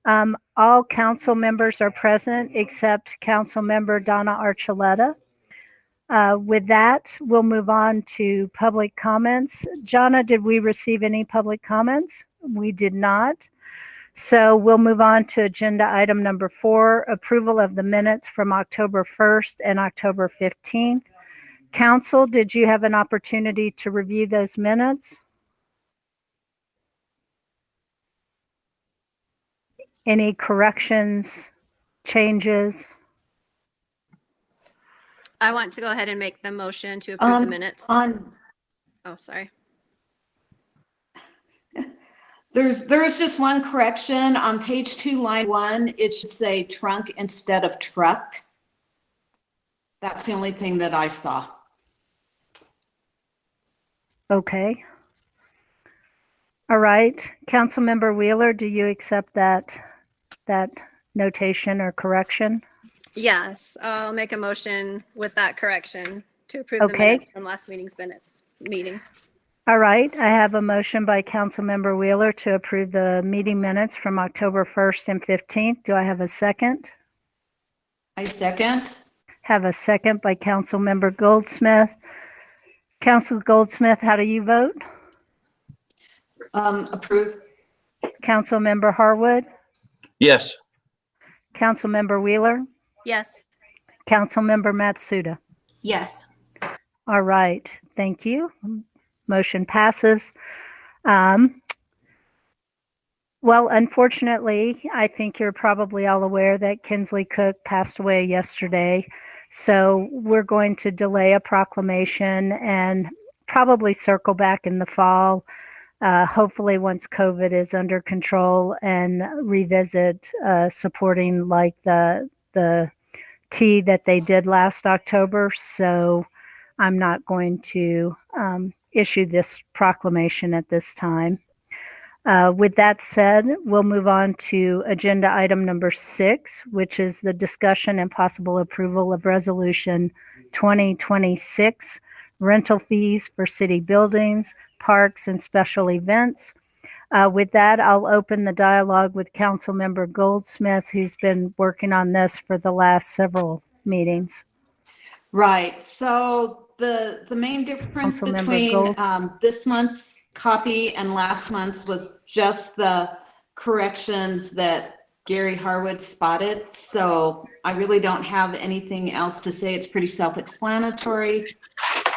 All council members are present except Council Member Donna Archuleta. With that, we'll move on to public comments. Jonna, did we receive any public comments? We did not. So we'll move on to agenda item number 4, approval of the minutes from October 1st and October 15th. Council, did you have an opportunity to review those minutes? Any corrections, changes? I want to go ahead and make the motion to approve the minutes. Oh, sorry. There's just one correction on page 2, line 1. It should say trunk instead of truck. That's the only thing that I saw. Okay. All right. Councilmember Wheeler, do you accept that notation or correction? Yes, I'll make a motion with that correction to approve the Okay. minutes from last meeting. All right. I have a motion by Councilmember Wheeler to approve the meeting minutes from October 1st and 15th. Do I have a second? I second. Have a second by Councilmember Goldsmith. Council Goldsmith, how do you vote? Approve. Councilmember Harwood? Yes. Councilmember Wheeler? Yes. Councilmember Matsuda? Yes. All right. Thank you. Motion passes. Well, unfortunately, I think you're probably all aware that Kinsley Cook passed away yesterday. So we're going to delay a proclamation and probably circle back in the fall, hopefully once COVID is under control, and revisit supporting like the tea that they did last October. So I'm not going to issue this proclamation at this time. With that said, we'll move on to agenda item number 6, which is the discussion and possible approval of resolution 2026, rental fees for city buildings, parks, and special events. With that, I'll open the dialogue with Councilmember Goldsmith, who's been working on this for the last several meetings. Right. So the main difference Councilmember between Gold. this month's copy and last month's was just the corrections that Gary Harwood spotted. So I really don't have anything else to say. It's pretty self-explanatory.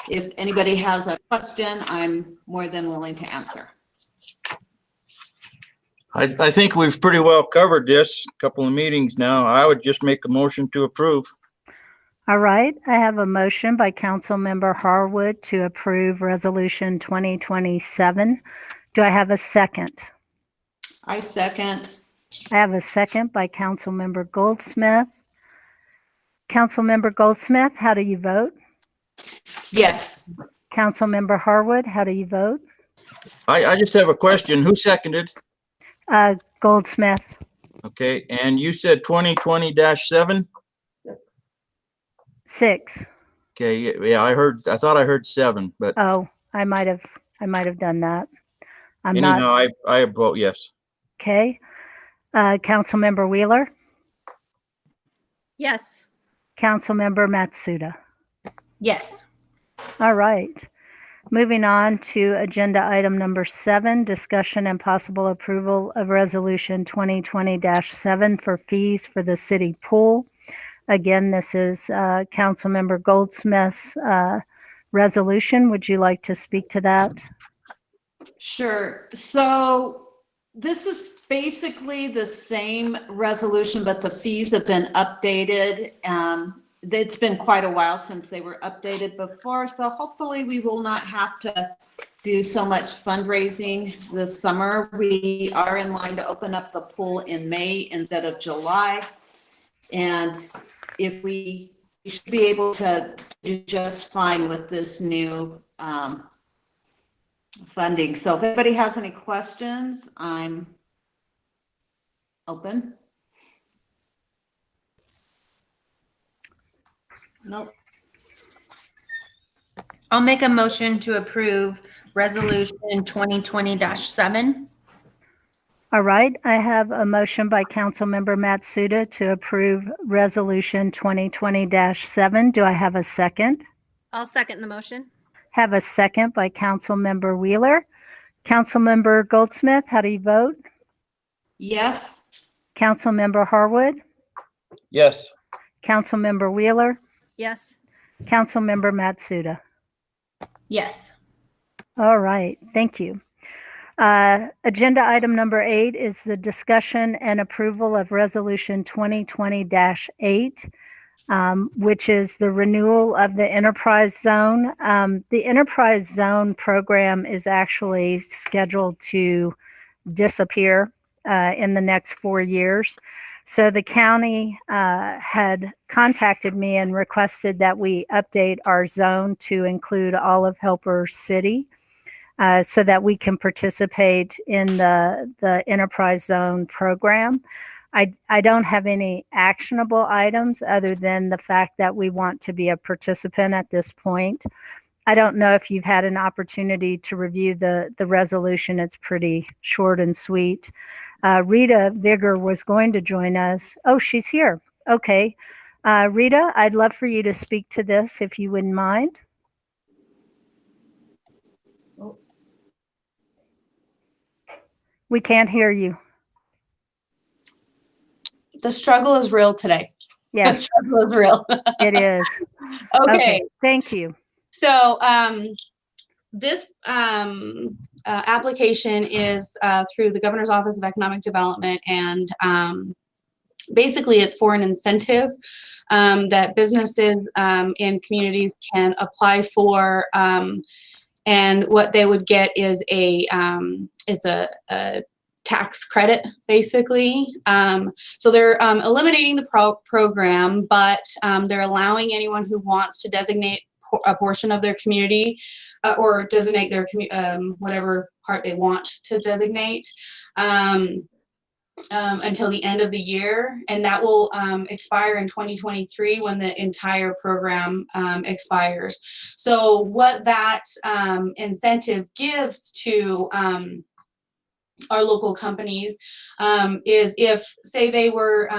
If anybody has a question, I'm more than willing to answer. I think we've pretty well covered this a couple of meetings now. I would just make a motion to approve. All right, I have a motion by Councilmember Harwood to approve Resolution 2027. Do I have a second? I second. I have a second by Councilmember Goldsmith. Councilmember Goldsmith, how do you vote? Yes. Councilmember Harwood, how do you vote? I just have a question. Who seconded? Goldsmith. Okay, and you said 2020-7? 6. Okay, yeah, I thought I heard 7, but Oh, I might have done that. I'm anyhow, not. I vote yes. Okay. Councilmember Wheeler. Yes. Councilmember Matsuda. Yes. All right. Moving on to agenda item number 7, discussion and possible approval of resolution 2020-7 for fees for the city pool. Again, this is Councilmember Goldsmith's resolution. Would you like to speak to that? Sure. So this is basically the same resolution, but the fees have been updated. It's been quite a while since they were updated before, so hopefully we will not have to do so much fundraising this summer. We are in line to open up the pool in May instead of July. And if we should be able to do just fine with this new funding. So if anybody has any questions, I'm open. Nope. I'll make a motion to approve resolution 2020-7. All right, I have a motion by Councilmember Matsuda to approve Resolution 2020-7. Do I have a second? I'll second the motion. Have a second by Councilmember Wheeler. Councilmember Goldsmith, how do you vote? Yes. Councilmember Harwood? Yes. Councilmember Wheeler? Yes. Councilmember Matsuda? Yes. All right, thank you. Agenda item number 8 is the discussion and approval of Resolution 2020-8, which is the renewal of the Enterprise Zone. The Enterprise Zone program is actually scheduled to disappear in the next 4 years. So the county had contacted me and requested that we update our zone to include all of Helper City so that we can participate in the Enterprise Zone program. I don't have any actionable items other than the fact that we want to be a participant at this point. I don't know if you've had an opportunity to review the resolution. It's pretty short and sweet. Rita Vigor was going to join us. Oh, she's here. Okay. Rita, I'd love for you to speak to this if you wouldn't mind. We can't hear you. The struggle is real today. The Yes, struggle is real. it is. Okay. Thank you. So this application is through the Governor's Office of Economic Development, and basically it's for an incentive that businesses in communities can apply for, and what they would get is it's a tax credit, basically. So they're eliminating the program, but they're allowing anyone who wants to designate a portion of their community or designate their whatever part they want to designate until the end of the year. And that will expire in 2023 when the entire program expires. So what that incentive gives to our local companies is if, say, they were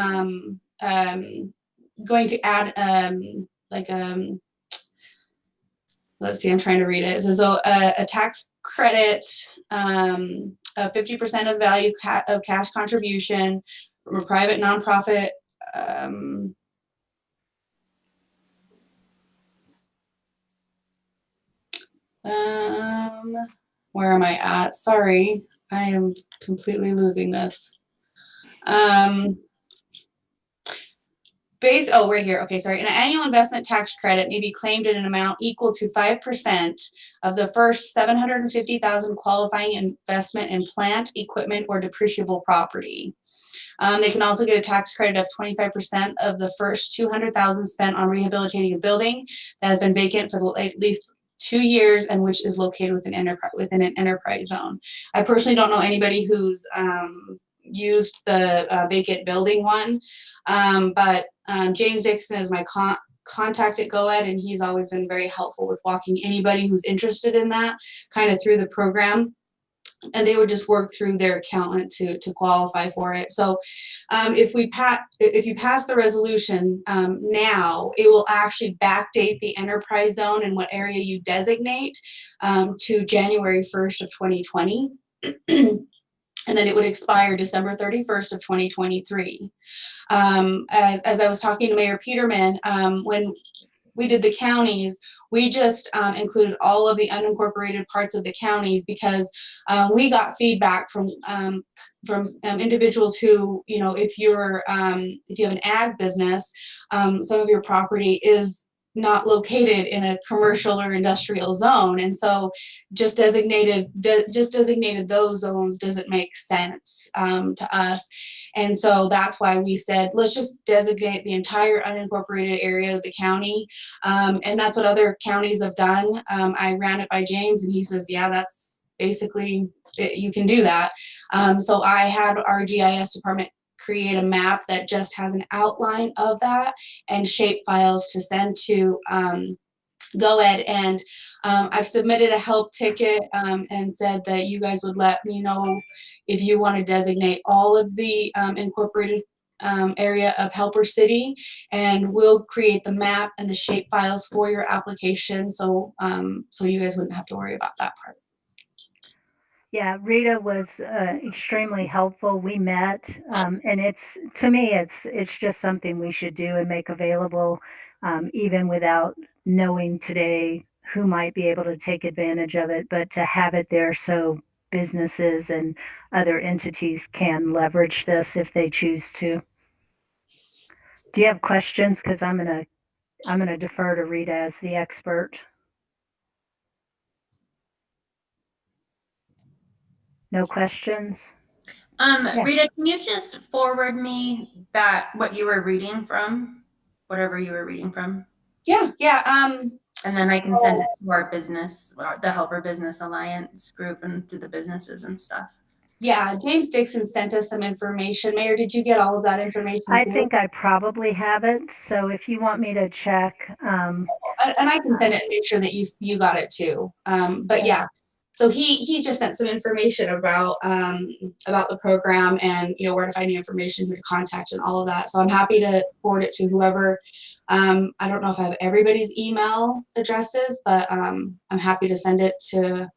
going to add let's see, I'm trying to read it. So a tax credit of 50% of value of cash contribution from a private nonprofit. Where am I at? Sorry, I am completely losing this. Right here. Okay, sorry. An annual investment tax credit may be claimed in an amount equal to 5% of the first $750,000 qualifying investment in plant, equipment, or depreciable property. They can also get a tax credit of 25% of the first $200,000 spent on rehabilitating a building that has been vacant for at least 2 years and which is located within an enterprise zone. I personally don't know anybody who's used the vacant building one, but James Dixon is my contact at GoEd, and he's always been very helpful with walking anybody who's interested in that kind of through the program. And they would just work through their accountant to qualify for it. So if you pass the resolution now, it will actually backdate the enterprise zone and what area you designate to January 1st of 2020. And then it would expire December 31st of 2023. As I was talking to Mayor Peterman, when we did the counties, we just included all of the unincorporated parts of the counties because we got feedback from individuals who, you know, if you have an ag business, some of your property is not located in a commercial or industrial zone, and so just designated those zones doesn't make sense to us. And so that's why we said, let's just designate the entire unincorporated area of the county. And that's what other counties have done. I ran it by James and he says, yeah, that's basically it, you can do that. So I had our GIS department create a map that just has an outline of that and shape files to send to GoEd. And I've submitted a help ticket and said that you guys would let me know if you want to designate all of the incorporated area of Helper City, and we'll create the map and the shape files for your application. So, so you guys wouldn't have to worry about that part. Yeah, Rita was extremely helpful. We met, and to me, it's just something we should do and make available, even without knowing today who might be able to take advantage of it. But to have it there so businesses and other entities can leverage this if they choose to. Do you have questions? Because I'm gonna defer to Rita as the expert. No questions? Yeah. Rita, can you just forward me what you were reading from, whatever you were reading from? Yeah. And then I can send it to our business, the Helper Business Alliance group, and to the businesses and stuff. Yeah, James Dixon sent us some information. Mayor, did you get all of that information? I too? think I probably have it. So if you want me to check, And I can send it and make sure that you got it too. But yeah, so he just sent some information about the program and where to find the information, who to contact, and all of that. So I'm happy to forward it to whoever. I don't know if I have everybody's email addresses, but I'm happy to send it to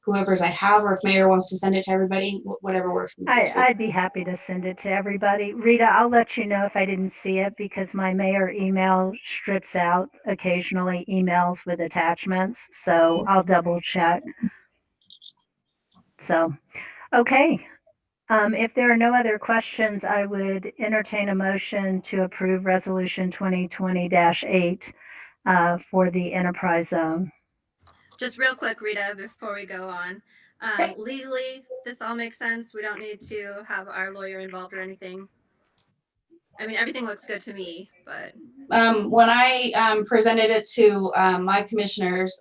whoever's I have, or if Mayor wants to send it to everybody, whatever works. I'd be happy to send it to everybody. Rita, I'll let you know if I didn't see it because my mayor email strips out occasionally emails with attachments. So I'll double check. So, okay. If there are no other questions, I would entertain a motion to approve Resolution 2020-8 for the enterprise zone. Just real quick, Rita, before we go on. Okay. Legally, this all makes sense. We don't need to have our lawyer involved or anything. I mean, everything looks good to me, but. When I presented it to my commissioners,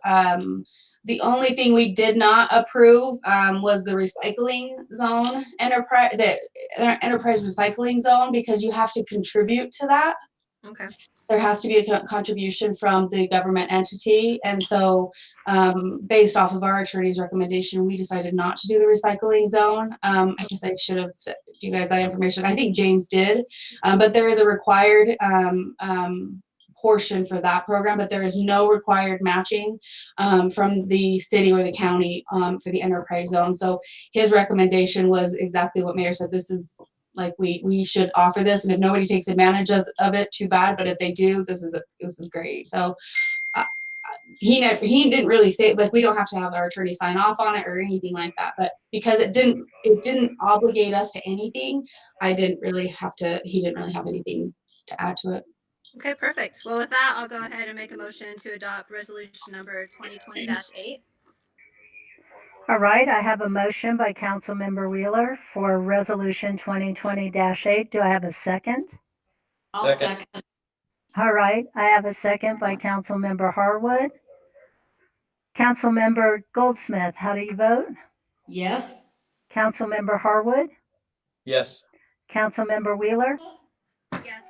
the only thing we did not approve was the recycling zone the enterprise recycling zone, because you have to contribute to that. Okay. There has to be a contribution from the government entity. And so based off of our attorney's recommendation, we decided not to do the recycling zone. I guess I should have sent you guys that information. I think James did, but there is a required portion for that program, but there is no required matching from the city or the county for the enterprise zone. So his recommendation was exactly what Mayor said. This is like, we should offer this, and if nobody takes advantage of it, too bad. But if they do, this is great. So he didn't really say, like, we don't have to have our attorney sign off on it or anything like that. But because it didn't obligate us to anything, he didn't really have anything to add to it. Okay, perfect. Well, with that, I'll go ahead and make a motion to adopt resolution number 2020-8. All right, I have a motion by Councilmember Wheeler for Resolution 2020-8. Do I have a second? I'll second. All right, I have a second by Councilmember Harwood. Councilmember Goldsmith, how do you vote? Yes. Councilmember Harwood? Yes. Councilmember Wheeler? Yes.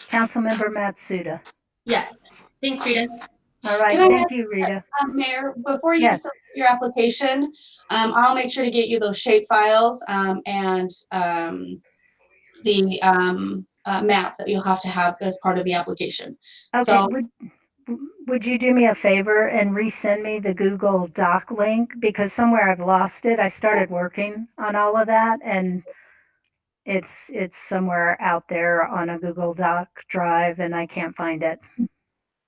Councilmember Matsuda? Yes. Thanks, Rita. All right, Can I thank you, Rita. Mayor, before you Yes. submit your application, I'll make sure to get you those shape files and the map that you'll have to have as part of the application. Okay, So- would you do me a favor and resend me the Google Doc link? Because somewhere I've lost it. I started working on all of that and it's somewhere out there on a Google Doc drive and I can't find it.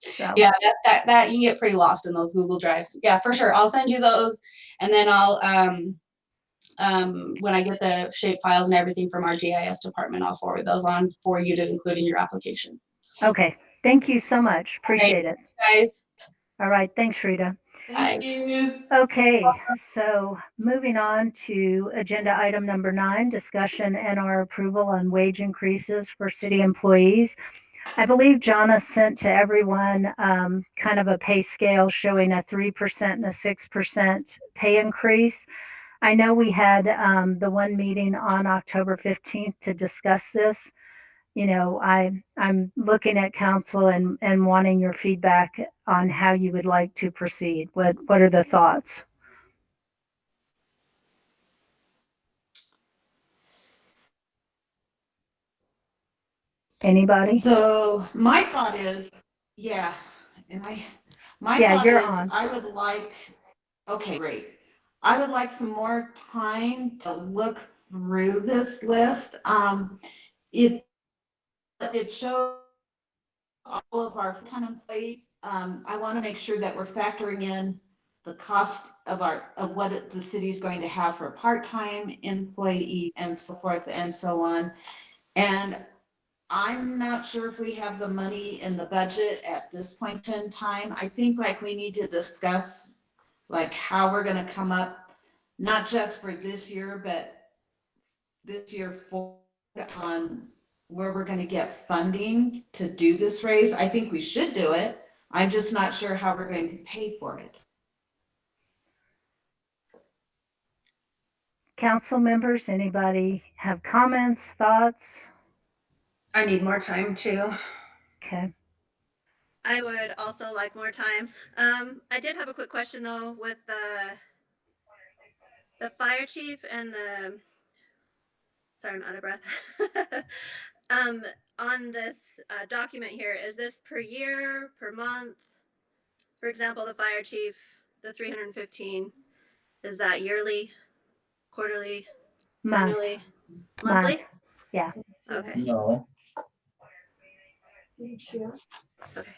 So Yeah, that you can get pretty lost in those Google Drives. Yeah, for sure. I'll send you those, and then I'll when I get the shape files and everything from our GIS department, I'll forward those on for you to include in your application. okay, thank you so much. Appreciate it. Guys, All right, thanks, Rita. Thank you. Okay, so moving on to agenda item number 9, discussion and our approval on wage increases for city employees. I believe Jonna sent to everyone kind of a pay scale showing a 3% and a 6% pay increase. I know we had the one meeting on October 15th to discuss this. You know, I'm looking at council and wanting your feedback on how you would like to proceed. What are the thoughts? Anybody? So my thought is, yeah, my Yeah, thought you're is on. I would like, okay, great. I would like some more time to look through this list. It shows all of our full-time employees. I want to make sure that we're factoring in the cost of what the city is going to have for part-time employees and so forth and so on. And I'm not sure if we have the money in the budget at this point in time. I think like we need to discuss like how we're gonna come up, not just for this year, but this year forward on where we're gonna get funding to do this raise. I think we should do it. I'm just not sure how we're going to pay for it. Council members, anybody have comments, thoughts? I need more time too. Okay. I would also like more time. I did have a quick question though with the fire chief and the, sorry, I'm out of breath. um, on this document here, is this per year, per month? For example, the fire chief, the 315, is that yearly, quarterly, Month, annually, month. monthly? Yeah. Okay. No, Okay.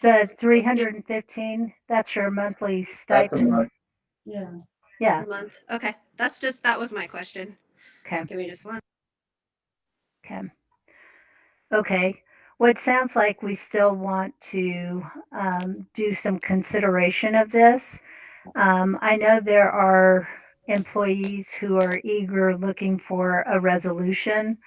The 315, that's your monthly that's a stipend. month. Yeah. Per month. Okay. That was my question. Okay. Give me just one. Okay. Okay. Well, it sounds like we still want to do some consideration of this. I know there are employees who are eager looking for a resolution.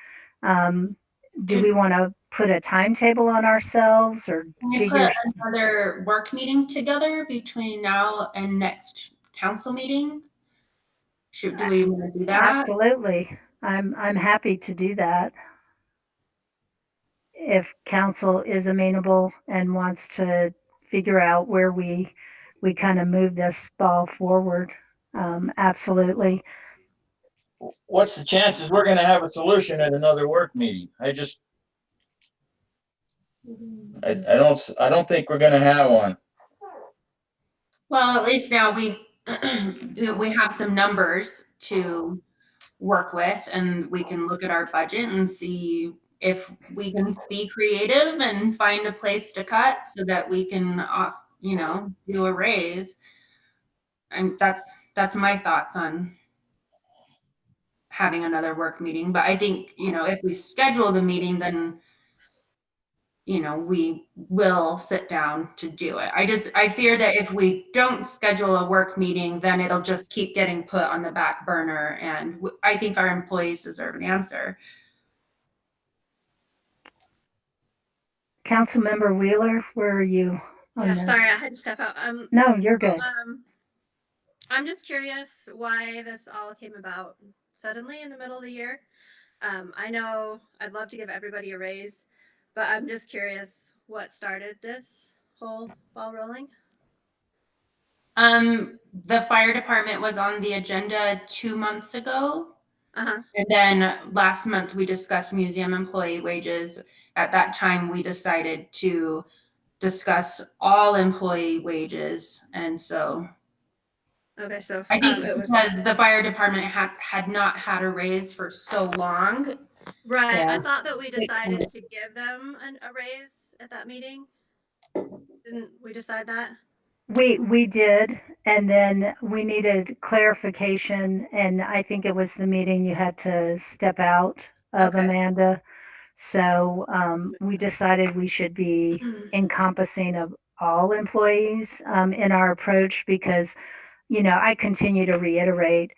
Do we want to put a timetable on ourselves or Can we figure? put another work meeting together between now and next council meeting? Do we want to do that? Absolutely. I'm happy to do that. If council is amenable and wants to figure out where we kind of move this ball forward. Absolutely. What's the chances we're gonna have a solution at another work meeting? I don't think we're gonna have one. Well, at least now we we have some numbers to work with, and we can look at our budget and see if we can be creative and find a place to cut so that we can do a raise. And that's my thoughts on having another work meeting. But I think, if we schedule the meeting, then we will sit down to do it. I fear that if we don't schedule a work meeting, then it'll just keep getting put on the back burner. And I think our employees deserve an answer. Councilmember Wheeler, where are you on Yeah, this? sorry, I had to step out. No, you're good. I'm just curious why this all came about suddenly in the middle of the year. I know I'd love to give everybody a raise, but I'm just curious what started this whole ball rolling. The fire department was on the agenda 2 months ago. Uh-huh. And then last month we discussed museum employee wages. At that time, we decided to discuss all employee wages. And so Okay, so I think it was because the fire department had not had a raise for so long. right. Yeah. I thought that we decided to give them a raise at that meeting. Didn't we decide that? We did, and then we needed clarification, and I think it was the meeting you had to step out of, Okay. Amanda. So we decided we should be encompassing of all employees in our approach because, I continue to reiterate,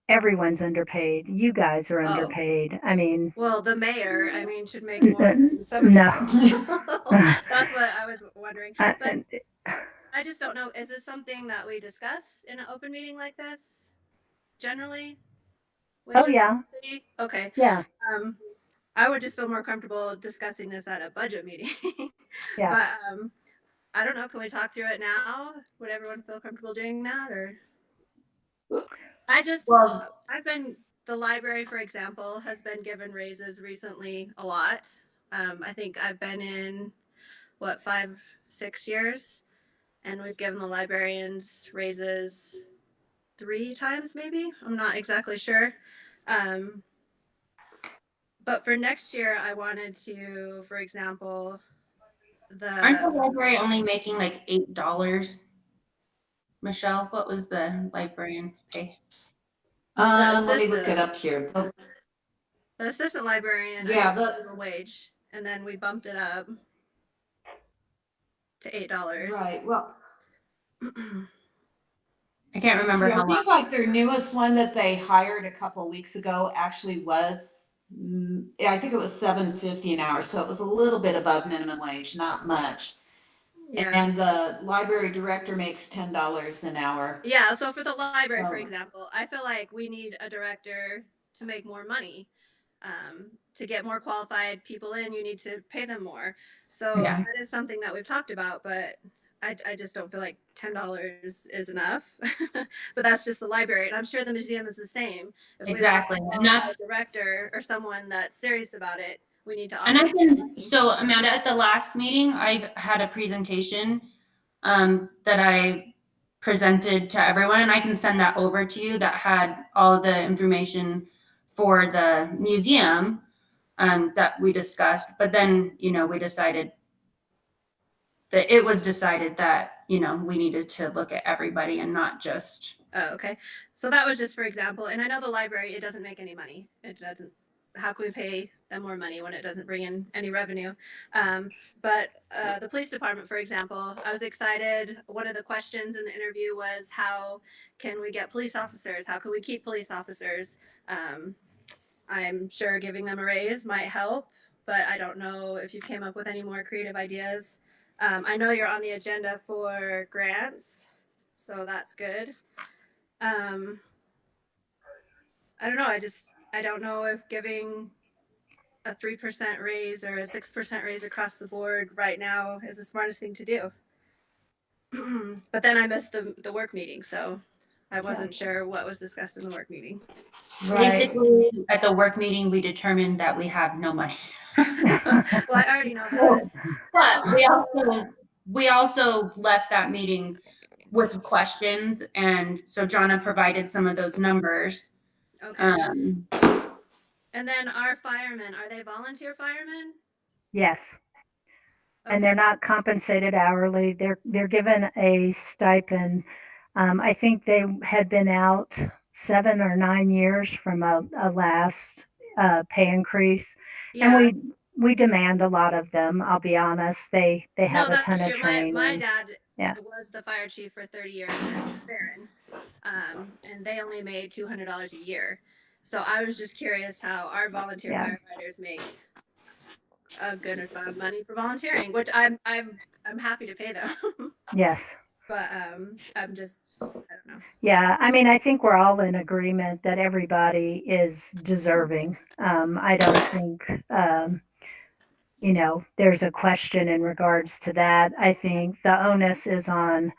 everyone's underpaid. You guys are Oh. underpaid. I mean, Well, the mayor, I mean, should make more than some of no. these people. That's what I was wondering. But and- I just don't know. Is this something that we discuss in an open meeting like this? Generally? Oh, Wages yeah. in the city? Okay. yeah, I would just feel more comfortable discussing this at a budget meeting. yeah. But I don't know. Can we talk through it now? Would everyone feel comfortable doing that? Or the library, for example, has been given raises recently a lot. I think I've been in, what, 5, 6 years, and we've given the librarians raises 3 times, maybe. I'm not exactly sure. But for next year, I wanted to, for example, Aren't the the library only making like $8? Michelle, what was the librarian's pay? Let me look it up here. the assistant librarian, Yeah, I think, is a wage, and then we bumped it up to $8. Right, well, I can't remember see, I how think long. like their newest one that they hired a couple weeks ago actually was, I think it was $7.50 an hour, so it was a little bit above minimum wage, not much. Yeah. And the library director makes $10 an hour. Yeah, so for the library, for So- example, I feel like we need a director to make more money. To get more qualified people in, you need to pay them more. So Yeah. that is something that we've talked about, but I just don't feel like $10 is enough. But that's just the library, and I'm sure the museum is the same. If Exactly, we have a and that's- qualified director or someone that's serious about it, we need to. And I offer can, so Amanda, at the last meeting, I had a presentation that I presented to everyone, and I can send that over to you, that had all of the information for the museum that we discussed. But then, we decided that it was decided that, we needed to look at everybody and not just. Oh, okay. So that was just for example, and I know the library, it doesn't make any money. It doesn't. How can we pay them more money when it doesn't bring in any revenue? But the police department, for example, I was excited. One of the questions in the interview was, how can we get police officers? How can we keep police officers? I'm sure giving them a raise might help, but I don't know if you came up with any more creative ideas. I know you're on the agenda for grants, so that's good. I don't know. I don't know if giving a 3% raise or a 6% raise across the board right now is the smartest thing to do. But then I missed the work meeting, so I wasn't sure what was discussed in the work meeting. Right, Basically, at the work meeting, we determined that we have no money. Well, I already know that. But we also left that meeting with questions, and so Jonna provided some of those numbers. Okay. And then our firemen, are they volunteer firemen? Yes. Okay. And they're not compensated hourly. They're given a stipend. I think they had been out 7 or 9 years from a last pay increase, Yeah. and we demand a lot of them. I'll be honest. They have a ton of true. training. My dad Yeah. was the fire chief for 30 years at Farron, and they only made $200 a year. So I was just curious how our volunteer firefighters make a good amount of money for volunteering, which I'm happy to pay them. Yes. But I'm just, I don't know. Yeah, I mean, I think we're all in agreement that everybody is deserving. I don't think, there's a question in regards to that. I think the onus is on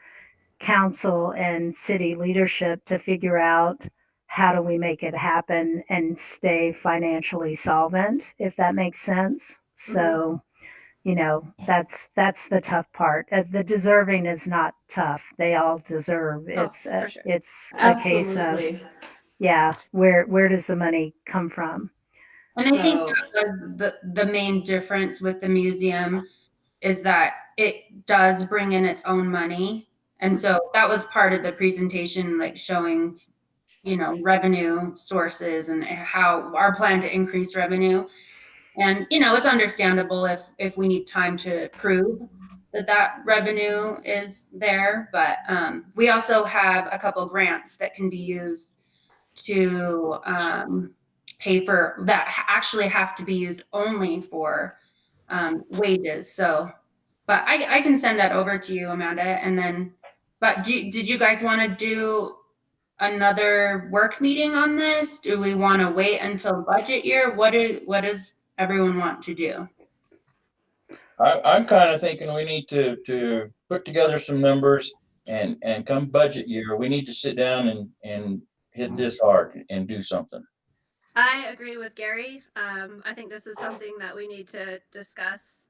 council and city leadership to figure out how do we make it happen and stay financially solvent, if that makes sense. So, that's the tough part. The deserving is not tough. They all deserve. It's for sure. it's a case of, where does the money come from? And I think So- that was the main difference with the museum, is that it does bring in its own money. And so that was part of the presentation, like showing, revenue sources and how our plan to increase revenue. And, it's understandable if we need time to prove that revenue is there. But we also have a couple grants that can be used to pay for, that actually have to be used only for wages. So, but I can send that over to you, Amanda. And then, but did you guys want to do another work meeting on this? Do we want to wait until budget year? What does everyone want to do? I'm kind of thinking we need to put together some numbers and come budget year, we need to sit down and hit this hard and do something. I agree with Gary. I think this is something that we need to discuss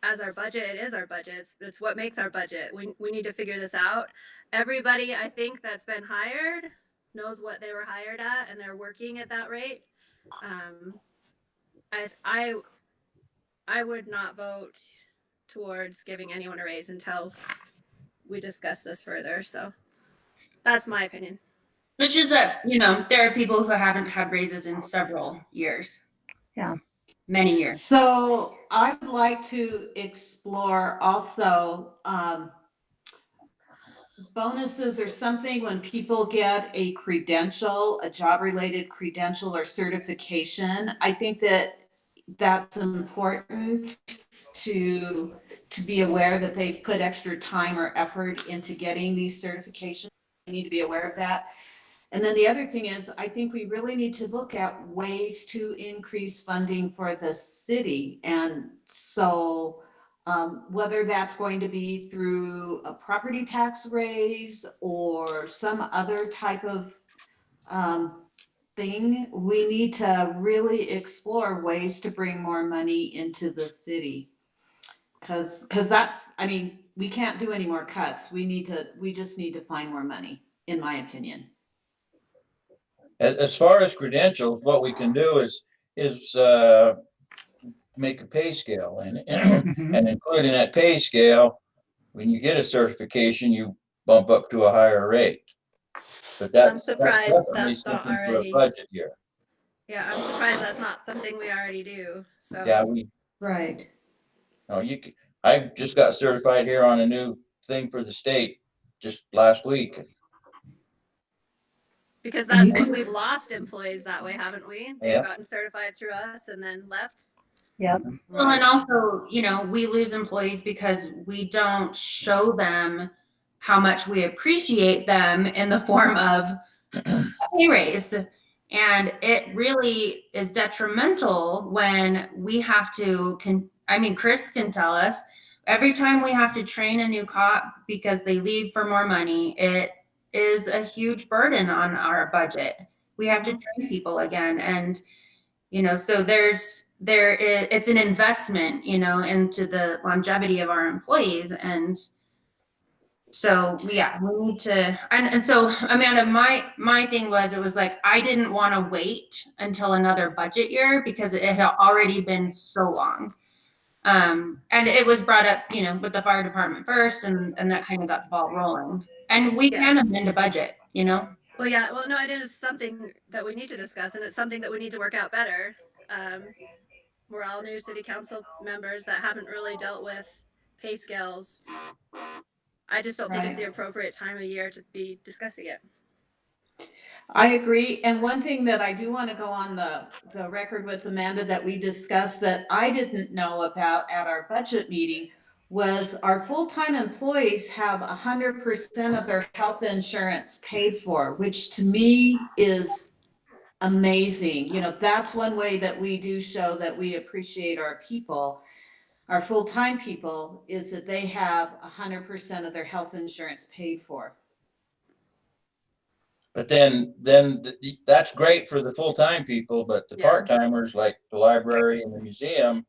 as our budget. It is our budget. It's what makes our budget. We need to figure this out. Everybody, I think, that's been hired knows what they were hired at, and they're working at that rate. I would not vote towards giving anyone a raise until we discuss this further. So that's my opinion. It's just that, you know, there are people who haven't had raises in several years. Yeah. Many years. So I would like to explore also bonuses or something when people get a credential, a job-related credential or certification. I think that that's important to be aware that they've put extra time or effort into getting these certifications. We need to be aware of that. And then the other thing is, I think we really need to look at ways to increase funding for the city. And so whether that's going to be through a property tax raise or some other type of thing, we need to really explore ways to bring more money into the city. Cause that's, I mean, we can't do any more cuts. We just need to find more money, in my opinion. As far as credentials, what we can do is make a pay scale and including that pay scale, when you get a certification, you bump up to a higher rate. But I'm surprised that's not something for a already. budget year. Yeah, I'm surprised that's not something we already do. So Yeah, Right. no, I just got certified here on a new thing for the state just last week. because that's what we've lost employees that way, haven't we? They've Yeah. gotten certified through us and then left. Yep. Well, and also, you know, we lose employees because we don't show them how much we appreciate them in the form of a pay raise. And it really is detrimental when we have to, Chris can tell us, every time we have to train a new cop because they leave for more money, it is a huge burden on our budget. We have to train people again. And, you know, so it's an investment, you know, into the longevity of our employees. And so, yeah, we need to, and so, Amanda, my thing was, it was like, I didn't want to wait until another budget year because it had already been so long. And it was brought up, you know, with the fire department first, and that kind of got the ball rolling. And we can amend a budget, you know? Well, yeah. Well, no, it is something that we need to discuss, and it's something that we need to work out better. We're all new city council members that haven't really dealt with pay scales. I just don't think it's the appropriate time of year to be discussing it. I agree. And one thing that I do want to go on the record with Amanda that we discussed that I didn't know about at our budget meeting was our full-time employees have 100% of their health insurance paid for, which to me is amazing. You know, that's one way that we do show that we appreciate our people, our full-time people, is that they have 100% of their health insurance paid for. But then that's great for the full-time people, but the part-timers like the library and the museum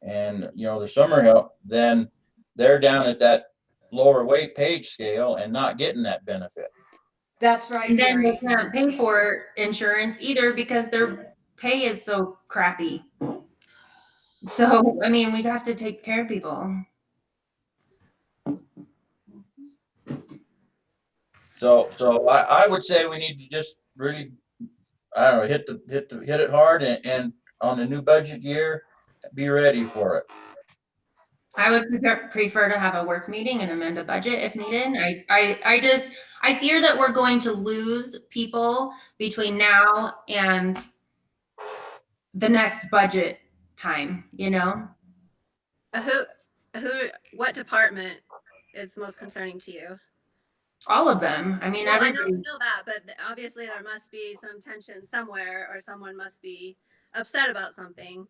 and, you know, the summer help, then they're down at that lower wage scale and not getting that benefit. That's right. And then Gary. they can't pay for insurance either because their pay is so crappy. So, I mean, we have to take care of people. So I would say we need to just really, I don't know, hit it hard and on the new budget year, be ready for it. I would prefer to have a work meeting and amend a budget if needed. I fear that we're going to lose people between now and the next budget time, you know? What department is most concerning to you? All of them. I mean, Well, I everybody. know that, but obviously there must be some tension somewhere, or someone must be upset about something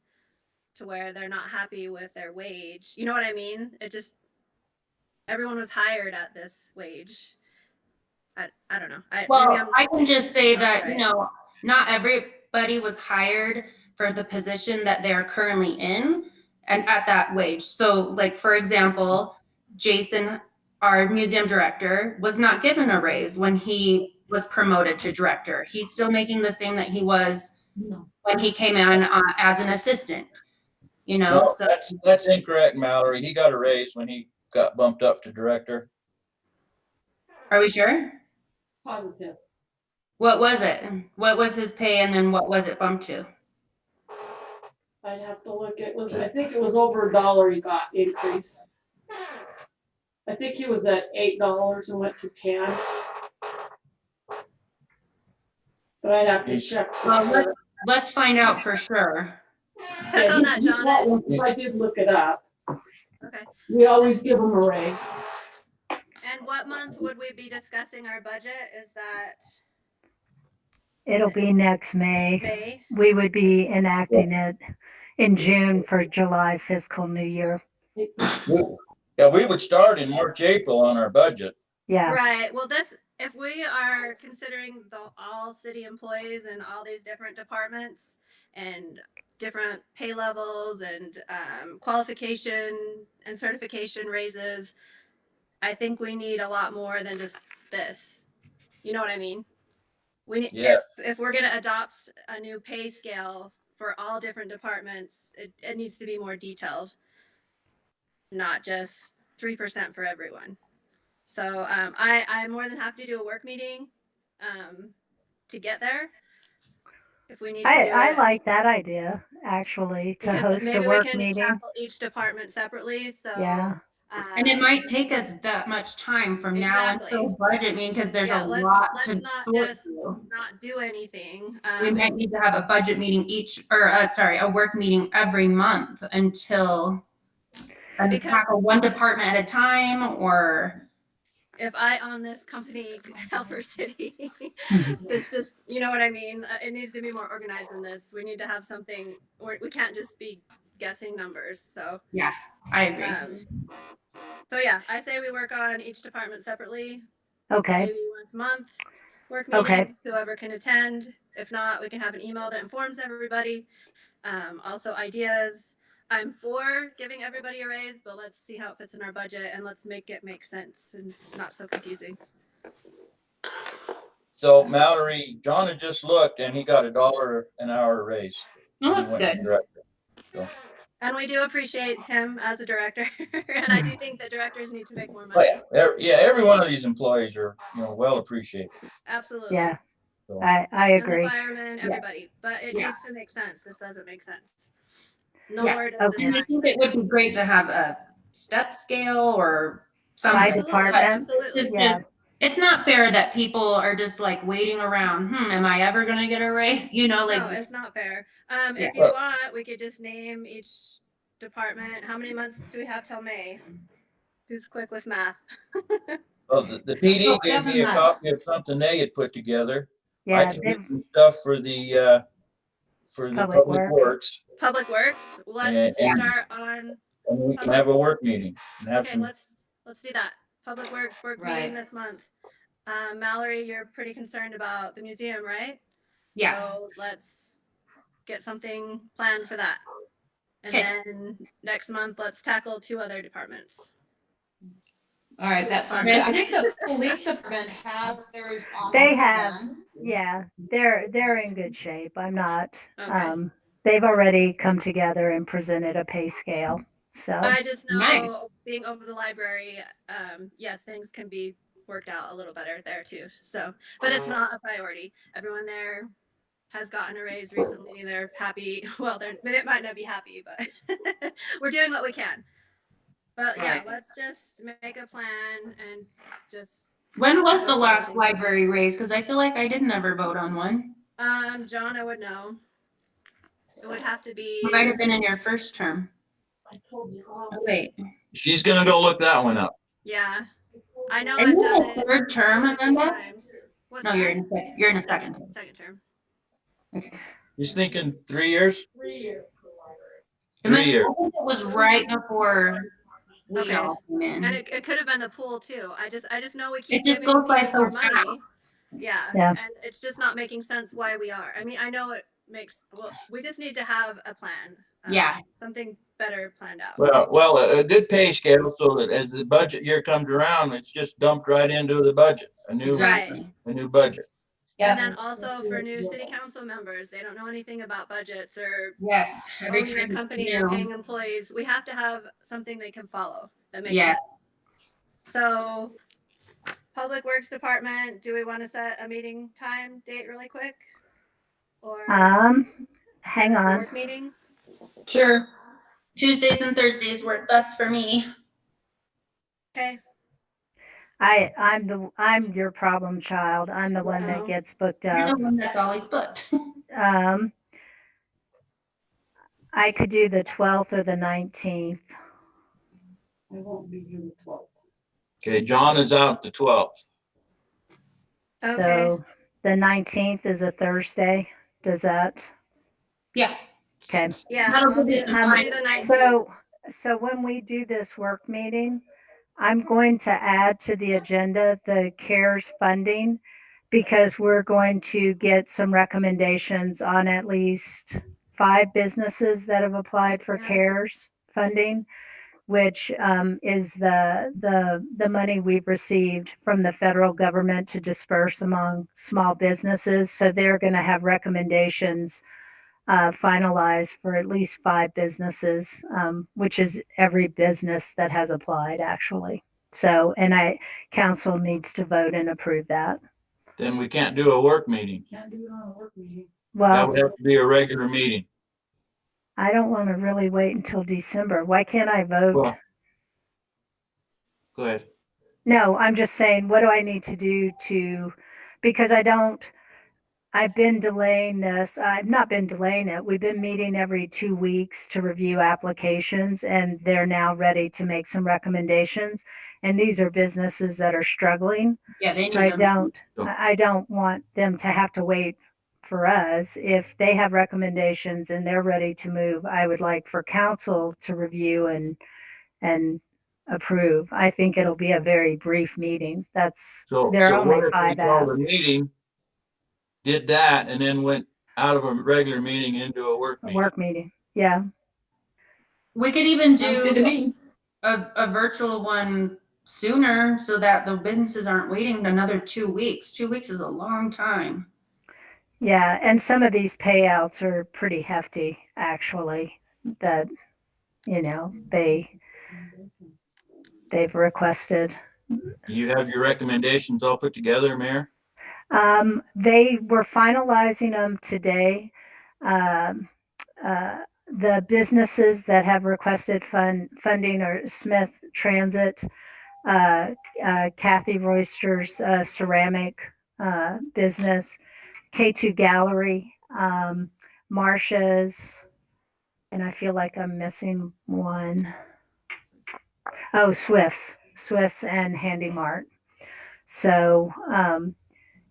to where they're not happy with their wage. You know what I mean? Everyone was hired at this wage. I don't know. I can just say that, you know, not everybody was hired for the position that they're currently in and at that wage. So like, for example, Jason, our museum director, was not given a raise when he was promoted to director. He's still making the same that he was when he came in as an assistant, you know, No, so. that's incorrect, Mallory. He got a raise when he got bumped up to director. Are we sure? Positive. What was it? What was his pay and then what was it bumped to? I'd have to look, I think it was over $1 he got increase. I think he was at $8 and went to 10. But I'd have to He's- check. for Well, sure. let's find out for sure. Check on that, he John. got one, 'cause I did look it up. Okay. We always give him a raise. And what month would we be discussing our budget? Is that It'll be next May. May? We would be enacting it in June for July fiscal new year. Yeah, we would start in March, April on our budget. Yeah, Right. Well, if we are considering all city employees and all these different departments and different pay levels and qualification and certification raises, I think we need a lot more than just this. You know what I mean? We need, Yeah. if we're gonna adopt a new pay scale for all different departments, it needs to be more detailed, not just 3% for everyone. So I'm more than happy to do a work meeting to get there. If we need to do I it. like that idea, actually, to Because host a maybe work we can meeting. tackle each department separately. So Yeah. And it might take us that much time from now Exactly. until budget meeting because there's Yeah, a let's lot not to sort just through. not do anything. We might need to have a budget meeting a work meeting every month until and Because- tackle one department at a time or. If I own this company, Helper City, it's just, you know what I mean? It needs to be more organized than this. We need to have something, we can't just be guessing numbers. So, I agree. so yeah, I say we work on each department separately, Okay, maybe once a month, work meeting, Okay. whoever can attend. If not, we can have an email that informs everybody. Also ideas. I'm for giving everybody a raise, but let's see how it fits in our budget and let's make it make sense and not so confusing. So Mallory, John had just looked and he got $1 an hour raise. Oh, He that's went to good. director. And we do appreciate him as a director. And I do think that directors need to make more But money. yeah, every one of these employees are, well appreciated. Absolutely. yeah, So, I And the agree. firemen, everybody. But it Yeah. needs to make sense. This doesn't make sense. Yeah. Nor does Okay. And I it. think it would be great to have a step scale or By something. department. Absolutely. It's Yeah. just- It's not fair that people are just like waiting around. Am I ever gonna get a raise? No, Like, it's not fair. Yeah. If you want, we could just name each department. How many months do we have till May? Who's quick with math? well, the PD Oh, gave me 7 a months. copy of something they had put together. I Yeah, can they- do some stuff for the Public public Works. works, Public Works. Let's And- start on. and we can have a work meeting and have Okay, some. let's do that. Public Works work Right. meeting this month. Mallory, you're pretty concerned about the museum, right? Yeah. So let's get something planned for that. And Okay. then next month, let's tackle 2 other departments. All right, that sounds Okay. good. I think the police department has theirs almost They have. done. yeah, they're in good shape. I'm not. Okay. They've already come together and presented a pay scale. So I just know Nice. being over the library, yes, things can be worked out a little better there too. So, but it's not a priority. Everyone there has gotten a raise recently. They're happy. Well, they might not be happy, but we're doing what we can. But yeah, Right. let's just make a plan and just, when was the last library raise? Because I feel like I didn't ever vote on one. John, I would know. It would have to be, It might have been in your first term. I told you. Oh, wait. She's gonna go look that one up. yeah. I know Are I've you done in a it third term, a few Amanda? times. What's No, that? you're in a second. Second term. He's thinking 3 years? 3 years. It 3 must- years. I think it was right before we Okay. all came in. And it could have been the pool too. I just know we keep It just giving goes by people so more money. Yeah. Yeah. And it's just not making sense why we are. I mean, I know it makes, well, we just need to have a plan. Yeah. Something better planned out. Well, a good pay scale so that as the budget year comes around, it's just dumped right into the budget, Exactly. a new budget. And Yeah. then also for new city council members, they don't know anything about budgets or Yes. Every owning a time. company or paying employees. We have to have something they can follow that makes Yeah. sense. So, Public Works Department, do we want to set a meeting time date really quick? Or Hang a on. work meeting? Sure. Tuesdays and Thursdays work best for me. Okay. I'm your problem child. I'm the one Oh. that gets booked You're up. the one that's always booked. I could do the 12th or the 19th. I won't be here the 12th. Okay, John is out the 12th. Okay. So the 19th is a Thursday. Does that? Yeah. Okay. Yeah. That'll I'll give you do, some I'll time. do the 19th. So when we do this work meeting, I'm going to add to the agenda the CARES funding because we're going to get some recommendations on at least 5 businesses that have applied for Yeah. CARES funding, which is the money we've received from the federal government to disperse among small businesses. So they're going to have recommendations finalized for at least 5 businesses, which is every business that has applied actually. So, and council needs to vote and approve that. Then we can't do a work meeting. Can't do it on a work meeting. That Well, would have to be a regular meeting. I don't want to really wait until December. Why can't I vote? Well, go ahead. No, I'm just saying, what do I need to do because I've been delaying this. I've not been delaying it. We've been meeting every 2 weeks to review applications and they're now ready to make some recommendations. And these are businesses that are struggling. Yeah, they So need them. I don't want them to have to wait for us. If they have recommendations and they're ready to move, I would like for council to review and approve. I think it'll be a very brief meeting. There are So only what if 5 we called a apps. meeting, did that, and then went out of a regular meeting into a work A meeting? work meeting. Yeah. We could even Sounds good to do me. a virtual one sooner so that the businesses aren't waiting another 2 weeks. 2 weeks is a long time. Yeah. And some of these payouts are pretty hefty, actually, that, they've requested. You have your recommendations all put together, Mayor? They were finalizing them today. The businesses that have requested funding are Smith Transit, Kathy Royster's ceramic business, K2 Gallery, Marsha's, and I feel like I'm missing one. Oh, Swift's and Handy Mart. So,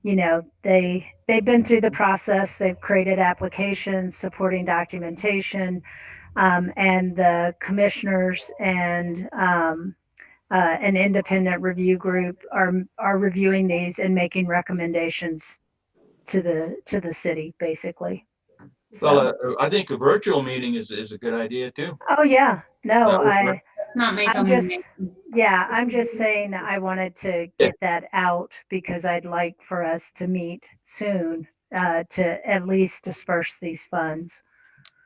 they've been through the process. They've created applications, supporting documentation, and the commissioners and an independent review group are reviewing these and making recommendations to the city, basically. So, Well, I think a virtual meeting is a good idea too. oh yeah, no, That would work. Let's not make I'm them. just saying I wanted to get that out because I'd like for us to meet soon to at least disperse these funds.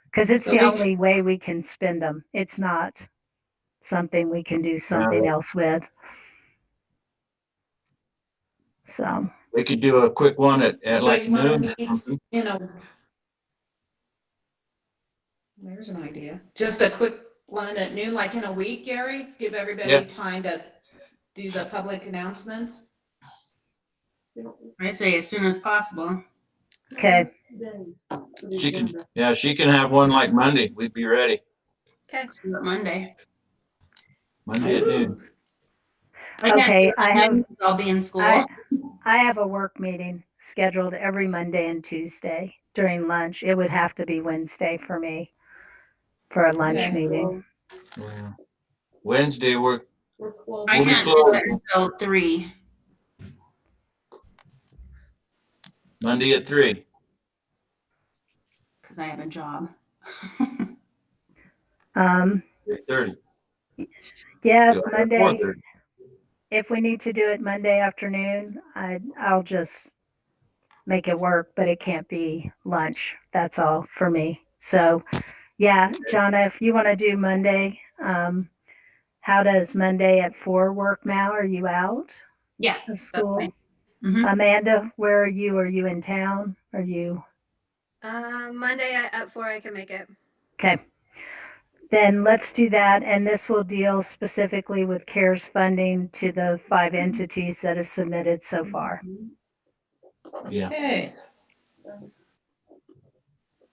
Because it's the only way we can spend them. It's not something we can do something else with. So, We could do a quick one at So like you wanna noon. meet, There's an idea. Just a quick one at noon, like in a week, Gary, give everybody Yeah. time to do the public announcements. I say as soon as possible. okay. Days for the She can, agenda. yeah, she can have one like Monday. We'd be ready. Okay. Let's do it Monday. Monday at noon. I can't Okay, do it I have- Monday because I'll be in school. I have a work meeting scheduled every Monday and Tuesday during lunch. It would have to be Wednesday for me for a lunch Okay. meeting. Yeah. Wednesday, we're We're closed. I We'll be can't do closed. it until 3. Monday at 3. Because I have a job. 3:30. Yeah, You'll have Monday, 4:30. if we need to do it Monday afternoon, I'll just make it work, but it can't be lunch. That's all for me. So yeah, Jonna, if you want to do Monday, how does Monday at 4 work now? Are you out Yeah, of that's school? fine. Mhm. Amanda, where are you? Are you in town? Are you? Monday at 4, I can make it. Okay. Then let's do that. And this will deal specifically with CARES funding to the 5 entities that have submitted so far. Yeah. Okay.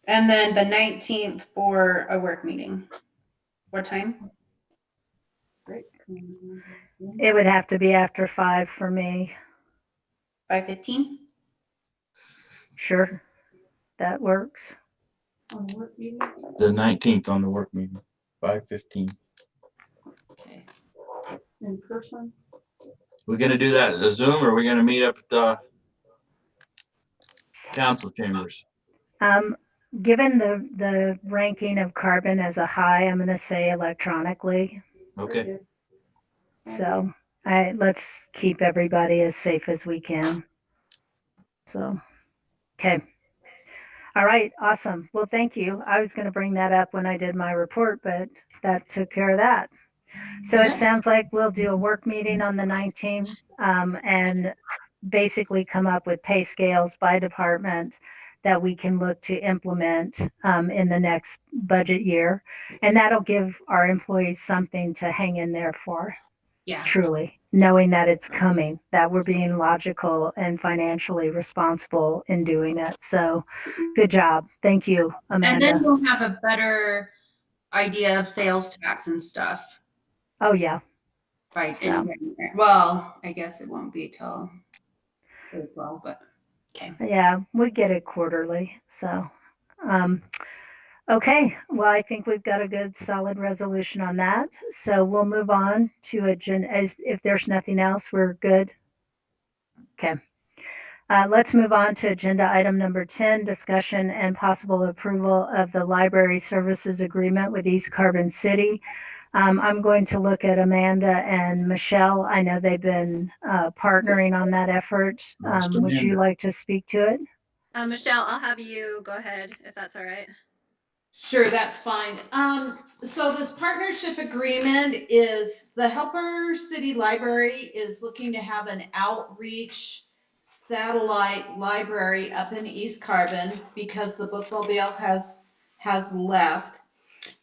And then the 19th for a work meeting. What time? It would have to be after 5 for me. 5:15? Sure. That works. On the work meeting, The 19th on the work meeting, 5:15. Okay. in person. We're gonna do that as a Zoom, or we're gonna meet up at the council chambers? Given the ranking of carbon as a high, I'm going to say electronically. Okay. So let's keep everybody as safe as we can. So, okay. All right. Awesome. Well, thank you. I was going to bring that up when I did my report, but that took care of that. So it Yes. sounds like we'll do a work meeting on the 19th and basically come up with pay scales by department that we can look to implement in the next budget year. And that'll give our employees something to hang in there for, Yeah. truly, knowing that it's coming, that we're being logical and financially responsible in doing it. So good job. Thank you, And Amanda. then we'll have a better idea of sales tax and stuff Oh, yeah. by in So. January. Well, I guess it won't be till April, but okay. Yeah, we get it quarterly. So, okay. Well, I think we've got a good solid resolution on that. So we'll move on to agenda. If there's nothing else, we're good. Okay. Let's move on to agenda item number 10, discussion and possible approval of the library services agreement with East Carbon City. I'm going to look at Amanda and Michelle. I know they've been partnering on that effort. Would you like to speak to it? Michelle, I'll have you go ahead if that's all right. Sure, that's fine. So this partnership agreement is the Helper City Library is looking to have an outreach satellite library up in East Carbon because the Bookmobile has left.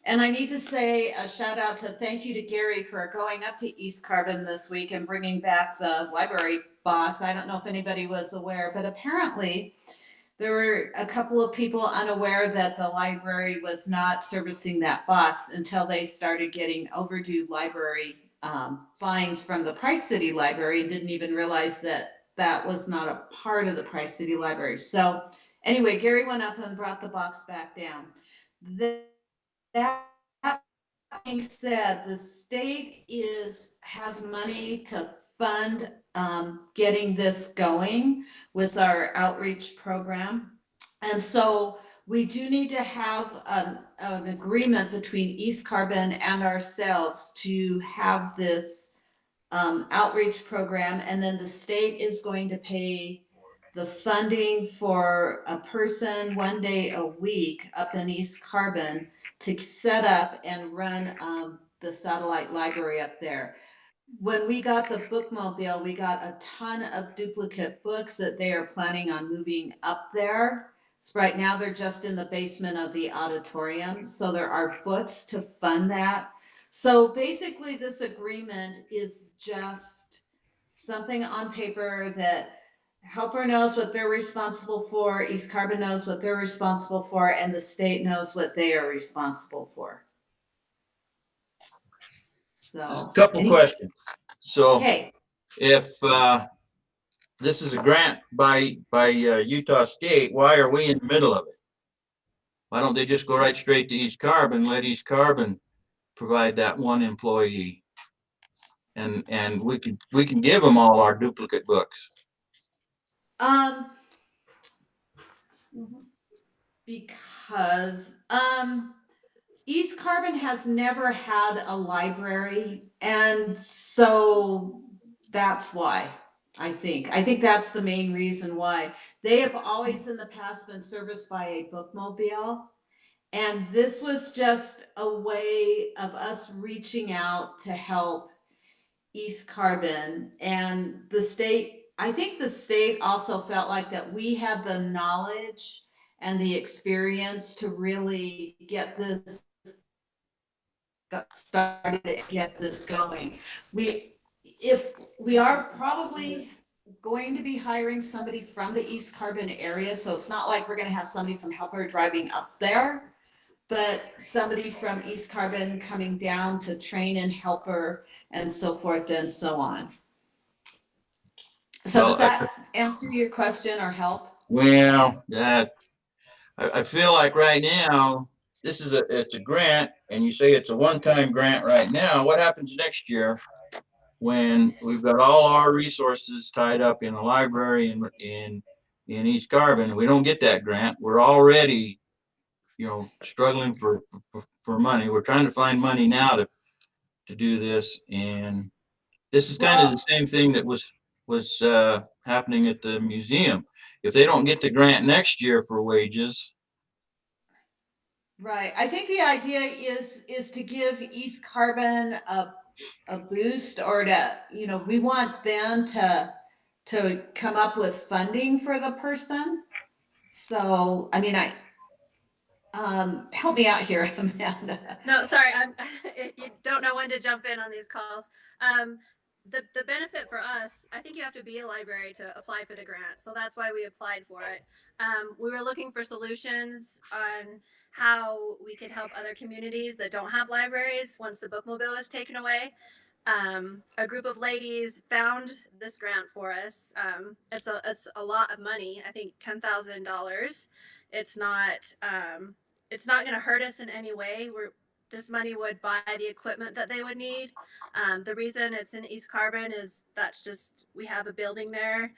And I need to say a shout out to thank you to Gary for going up to East Carbon this week and bringing back the library box. I don't know if anybody was aware, but apparently there were a couple of people unaware that the library was not servicing that box until they started getting overdue library fines from the Price City Library and didn't even realize that that was not a part of the Price City Library. So anyway, Gary went up and brought the box back down. That being said, the state has money to fund getting this going with our outreach program. And so we do need to have an agreement between East Carbon and ourselves to have this outreach program. And then the state is going to pay the funding for a person 1 day a week up in East Carbon to set up and run the satellite library up there. When we got the Bookmobile, we got a ton of duplicate books that they are planning on moving up there. So right now they're just in the basement of the auditorium. So there are books to fund that. So basically this agreement is just something on paper that Helper knows what they're responsible for, East Carbon knows what they're responsible for, and the state knows what they are responsible for. So, Just a couple questions. So okay, if this is a grant by Utah State, why are we in the middle of it? Why don't they just go right straight to East Carbon, let East Carbon provide that one employee? And we can give them all our duplicate books. Because East Carbon has never had a library, and so that's why. I think that's the main reason why. They have always in the past been serviced by a bookmobile. And this was just a way of us reaching out to help East Carbon. And the state, I think the state also felt like that we had the knowledge and the experience to really get this got started and get this going. If we are probably going to be hiring somebody from the East Carbon area, so it's not like we're gonna have somebody from Helper driving up there, but somebody from East Carbon coming down to train and Helper and so forth and so on. So Well, does that answer your question or help? Well, I feel like right now, it's a grant, and you say it's a one-time grant right now. What happens next year when we've got all our resources tied up in a library in East Carbon? We don't get that grant. We're already, struggling for money. We're trying to find money now to do this, and this is kind of the same thing that was happening at the museum. If they don't get the grant next year for wages. Right. I think the idea is to give East Carbon a boost, or to, we want them to come up with funding for the person. So, I mean, help me out here, Amanda. No, sorry, you don't know when to jump in on these calls. The benefit for us, I think you have to be a library to apply for the grant. So that's why we applied for it. We were looking for solutions on how we could help other communities that don't have libraries once the bookmobile is taken away. A group of ladies found this grant for us. It's a lot of money. I think $10,000. It's not going to hurt us in any way. This money would buy the equipment that they would need. The reason it's in East Carbon is we have a building there.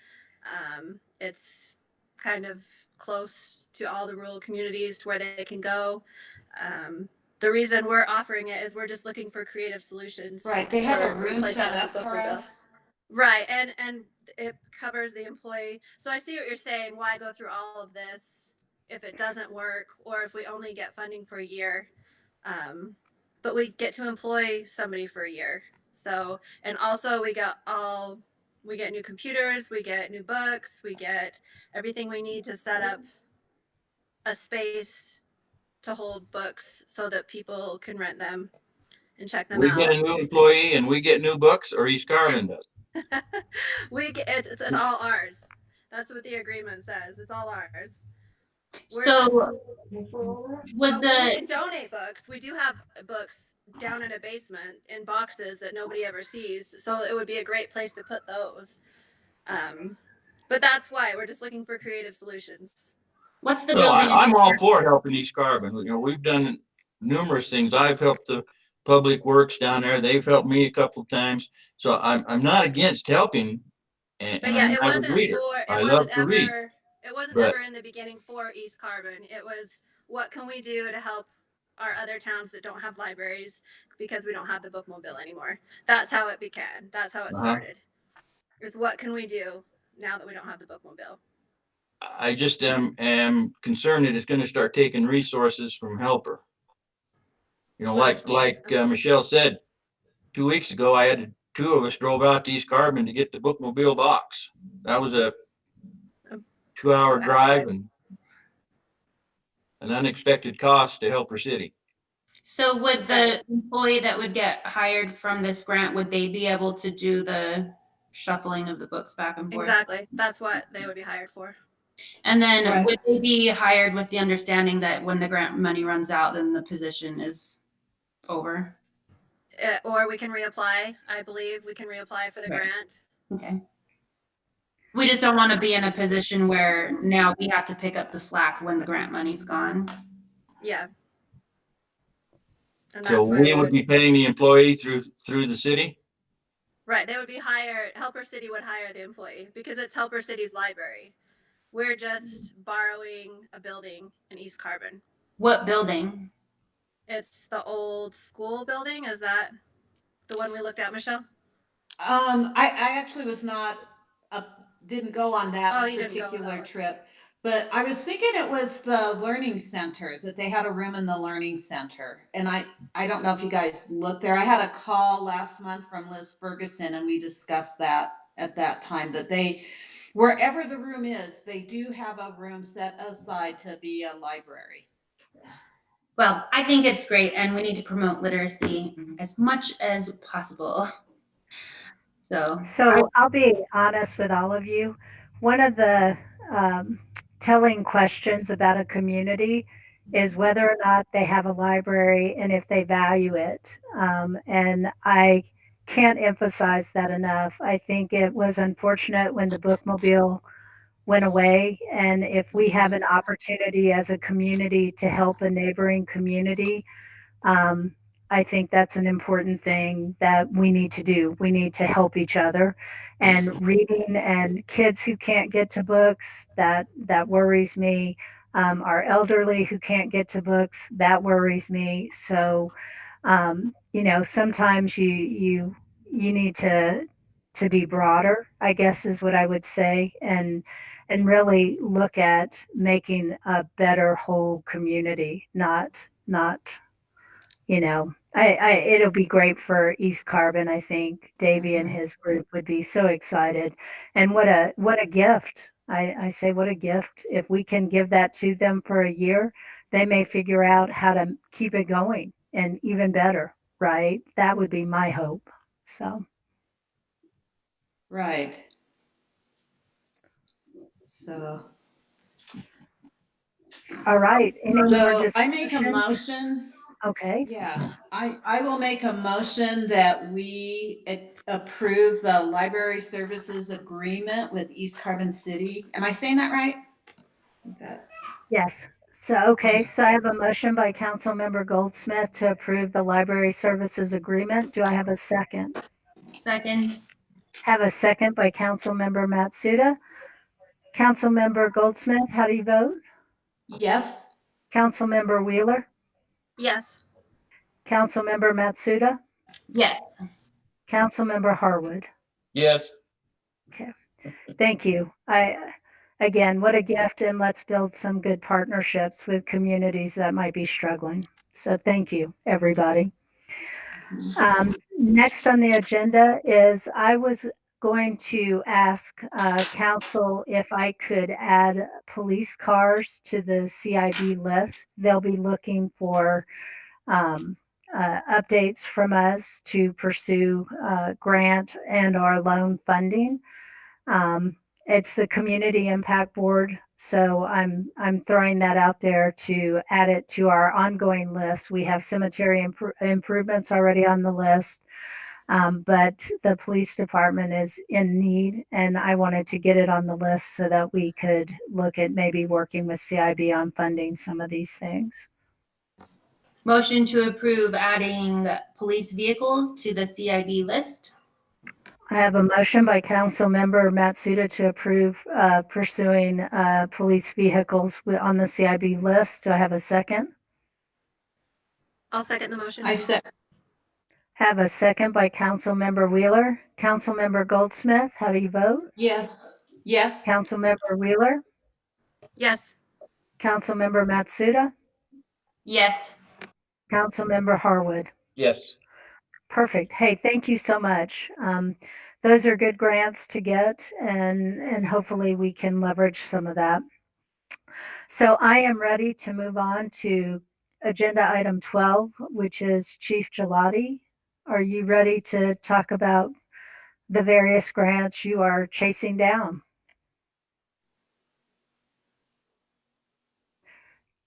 It's kind of close to all the rural communities to where they can go. The reason we're offering it is we're just looking for creative solutions. Right. They have a room set up for us. Right. And it covers the employee. So I see what you're saying. Why go through all of this if it doesn't work, or if we only get funding for a year? But we get to employ somebody for a year. So, and also we get new computers, we get new books, we get everything we need to set up a space to hold books so that people can rent them and check them We out. get a new employee and we get new books, or East Carbon does? It's all ours. That's what the agreement says. It's all ours. We can donate books. We do have books down in a basement in boxes that nobody ever sees. So it would be a great place to put those. But that's why we're just looking for creative solutions. What's the Well, building? I'm all for helping East Carbon. We've done numerous things. I've helped the Public Works down there. They've helped me a couple of times. So I'm not against helping. And But yeah, I'm it not a wasn't reader. I love to read. It wasn't but- ever in the beginning for East Carbon. It was, what can we do to help our other towns that don't have libraries because we don't have the bookmobile anymore? That's how it began. That's how it started. Is what can we do now that we don't have the bookmobile? I just am concerned that it's going to start taking resources from Helper. Like Michelle said, 2 weeks ago, two of us drove out to East Carbon to get the bookmobile box. That was a 2-hour drive and an unexpected cost to Helper City. So would the employee that would get hired from this grant, would they be able to do the shuffling of the books back and forth? Exactly. That's what they would be hired for. And then Right. would they be hired with the understanding that when the grant money runs out, then the position is over? Or we can reapply. I believe we can reapply for the Right. grant. Okay. We just don't want to be in a position where now we have to pick up the slack when the grant money's gone. Yeah. And So why we would be paying the employee through the city? Right. They would be hired. Helper City would hire the employee because it's Helper City's library. We're just borrowing a building in East Carbon. What building? It's the old school building. Is that the one we looked at, Michelle? I actually was not, didn't go on Oh, that you didn't go on that particular one. trip. But I was thinking it was the learning center, that they had a room in the learning center. And I don't know if you guys looked there. I had a call last month from Liz Ferguson and we discussed that at that time, that they, wherever the room is, they do have a room set aside to be a library. Well, I think it's great, and we need to promote literacy as much as possible. So I'll be honest with all of you. One of the telling questions about a community is whether or not they have a library and if they value it. And I can't emphasize that enough. I think it was unfortunate when the bookmobile went away. And if we have an opportunity as a community to help a neighboring community, um, I think that's an important thing that we need to do. We need to help each other, and reading and kids who can't get to books, that worries me. Our elderly who can't get to books, that worries me. So, sometimes you need to be broader, I guess is what I would say, and really look at making a better whole community, not it'll be great for East Carbon. I think Davey and his group would be so excited. And what a gift. I say what a gift. If we can give that to them for a year, they may figure out how to keep it going and even better, right? That would be my hope. So, Right. So, all right. Any more so I make a discussion? motion. Okay. Yeah, I will make a motion that we approve the library services agreement with East Carbon City. Am I saying that right? Is that? Yes. So I have a motion by Councilmember Goldsmith to approve the library services agreement. Do I have a second? Second, Have a second by Councilmember Matsuda. Councilmember Goldsmith, how do you vote? Yes. Councilmember Wheeler? Yes. Councilmember Matsuda? yes. Councilmember Harwood? Yes. Okay. Thank you. Again, what a gift, and let's build some good partnerships with communities that might be struggling. So thank you, everybody. Next on the agenda is I was going to ask council if I could add police cars to the CIB list. They'll be looking for updates from us to pursue grant and our loan funding. It's the Community Impact Board, so I'm throwing that out there to add it to our ongoing list. We have cemetery improvements already on the list, but the police department is in need, and I wanted to get it on the list so that we could look at maybe working with CIB on funding some of these things. Motion to approve adding police vehicles to the CIB list. I have a motion by Councilmember Matsuda to approve pursuing police vehicles on the CIB list. Do I have a second? I'll second the motion. I said, Have a second by Councilmember Wheeler. Councilmember Goldsmith, how do you vote? yes, yes. Councilmember Wheeler? Yes. Councilmember Matsuda? Yes. Councilmember Harwood? Yes. Perfect. Hey, thank you so much. Those are good grants to get, and hopefully we can leverage some of that. So I am ready to move on to agenda item 12, which is Chief Gelati. Are you ready to talk about the various grants you are chasing down?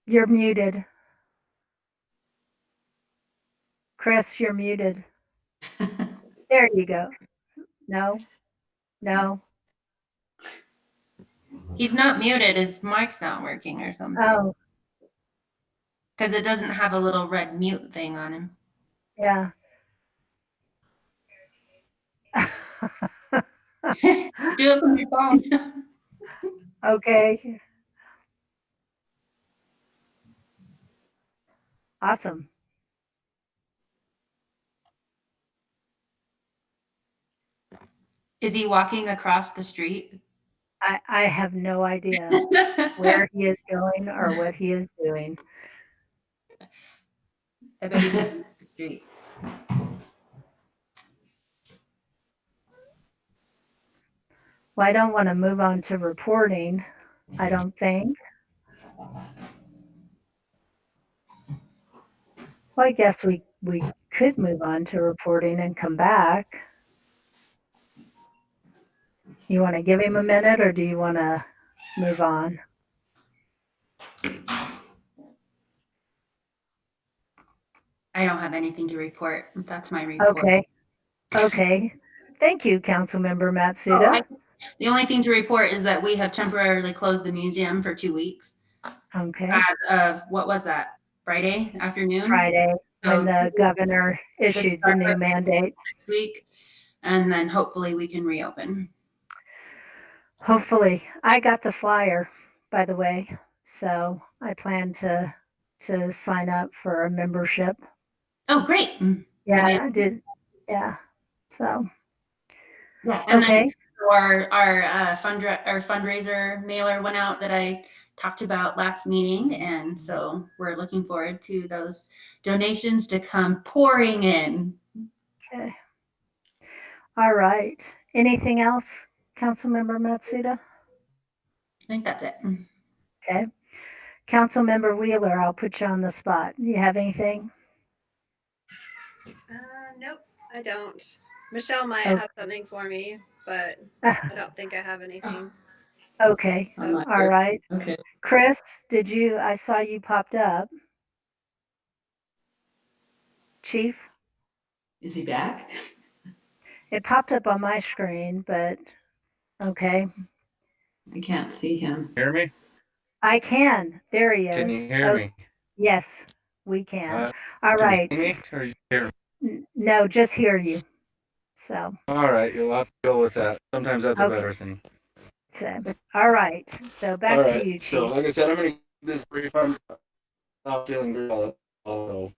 You're muted. Chris, you're muted. There you go. No, no. He's not muted. His mic's not working or something. Oh, Because it doesn't have a little red mute thing on him. yeah. Do it from your phone. Okay. Awesome. Is he walking across the street? I have no idea where he is going or what he is doing. I bet he's on the street. Well, I don't want to move on to reporting, I don't think. Well, I guess we could move on to reporting and come back. You want to give him a minute or do you want to move on? I don't have anything to report. That's my report. Okay. Okay. Thank you, Councilmember Oh, Matsuda. the only thing to report is that we have temporarily closed the museum for 2 weeks. Okay. As of, what was that? Friday afternoon? Friday, when So the governor issued the new mandate. next week, and then hopefully we can reopen. Hopefully. I got the flyer, by the way. So I plan to sign up for a membership. Oh, great. Yeah, Good. I did. Yeah. So Yeah. And okay. then our fundraiser mailer went out that I talked about last meeting, and so we're looking forward to those donations to come pouring in. Okay. All right. Anything else, Councilmember Matsuda? I think that's it. Okay. Councilmember Wheeler, I'll put you on the spot. You have anything? Nope, I don't. Michelle might Oh. have something for me, but I don't think I have anything. Okay. I'm not All sure. right. Okay. Chris, I saw you popped up. Chief, Is he back? it popped up on my screen, but okay. I can't see him. Hear me? I can. There he is. Can you hear me? Yes, we can. Can All you right. see me or you hear me? No, just hear you. So, All right, you'll have to go with that. Sometimes that's a Okay. better thing. all right. So back All to right. you, Chief. So, like I said, I'm going to keep this brief. I'm not feeling good. I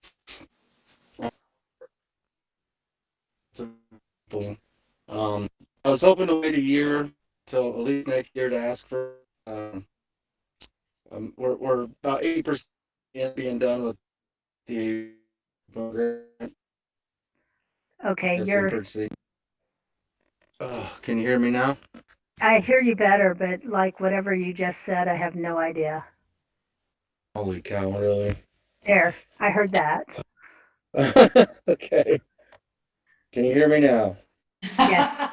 was hoping to wait a year till at least next year to ask for. We're about 80% being done with the program. Okay, Can you hear me now? I hear you better, but like whatever you just said, I have no idea. Holy cow, really? There, I heard that. Okay. Can you hear me now? Yes.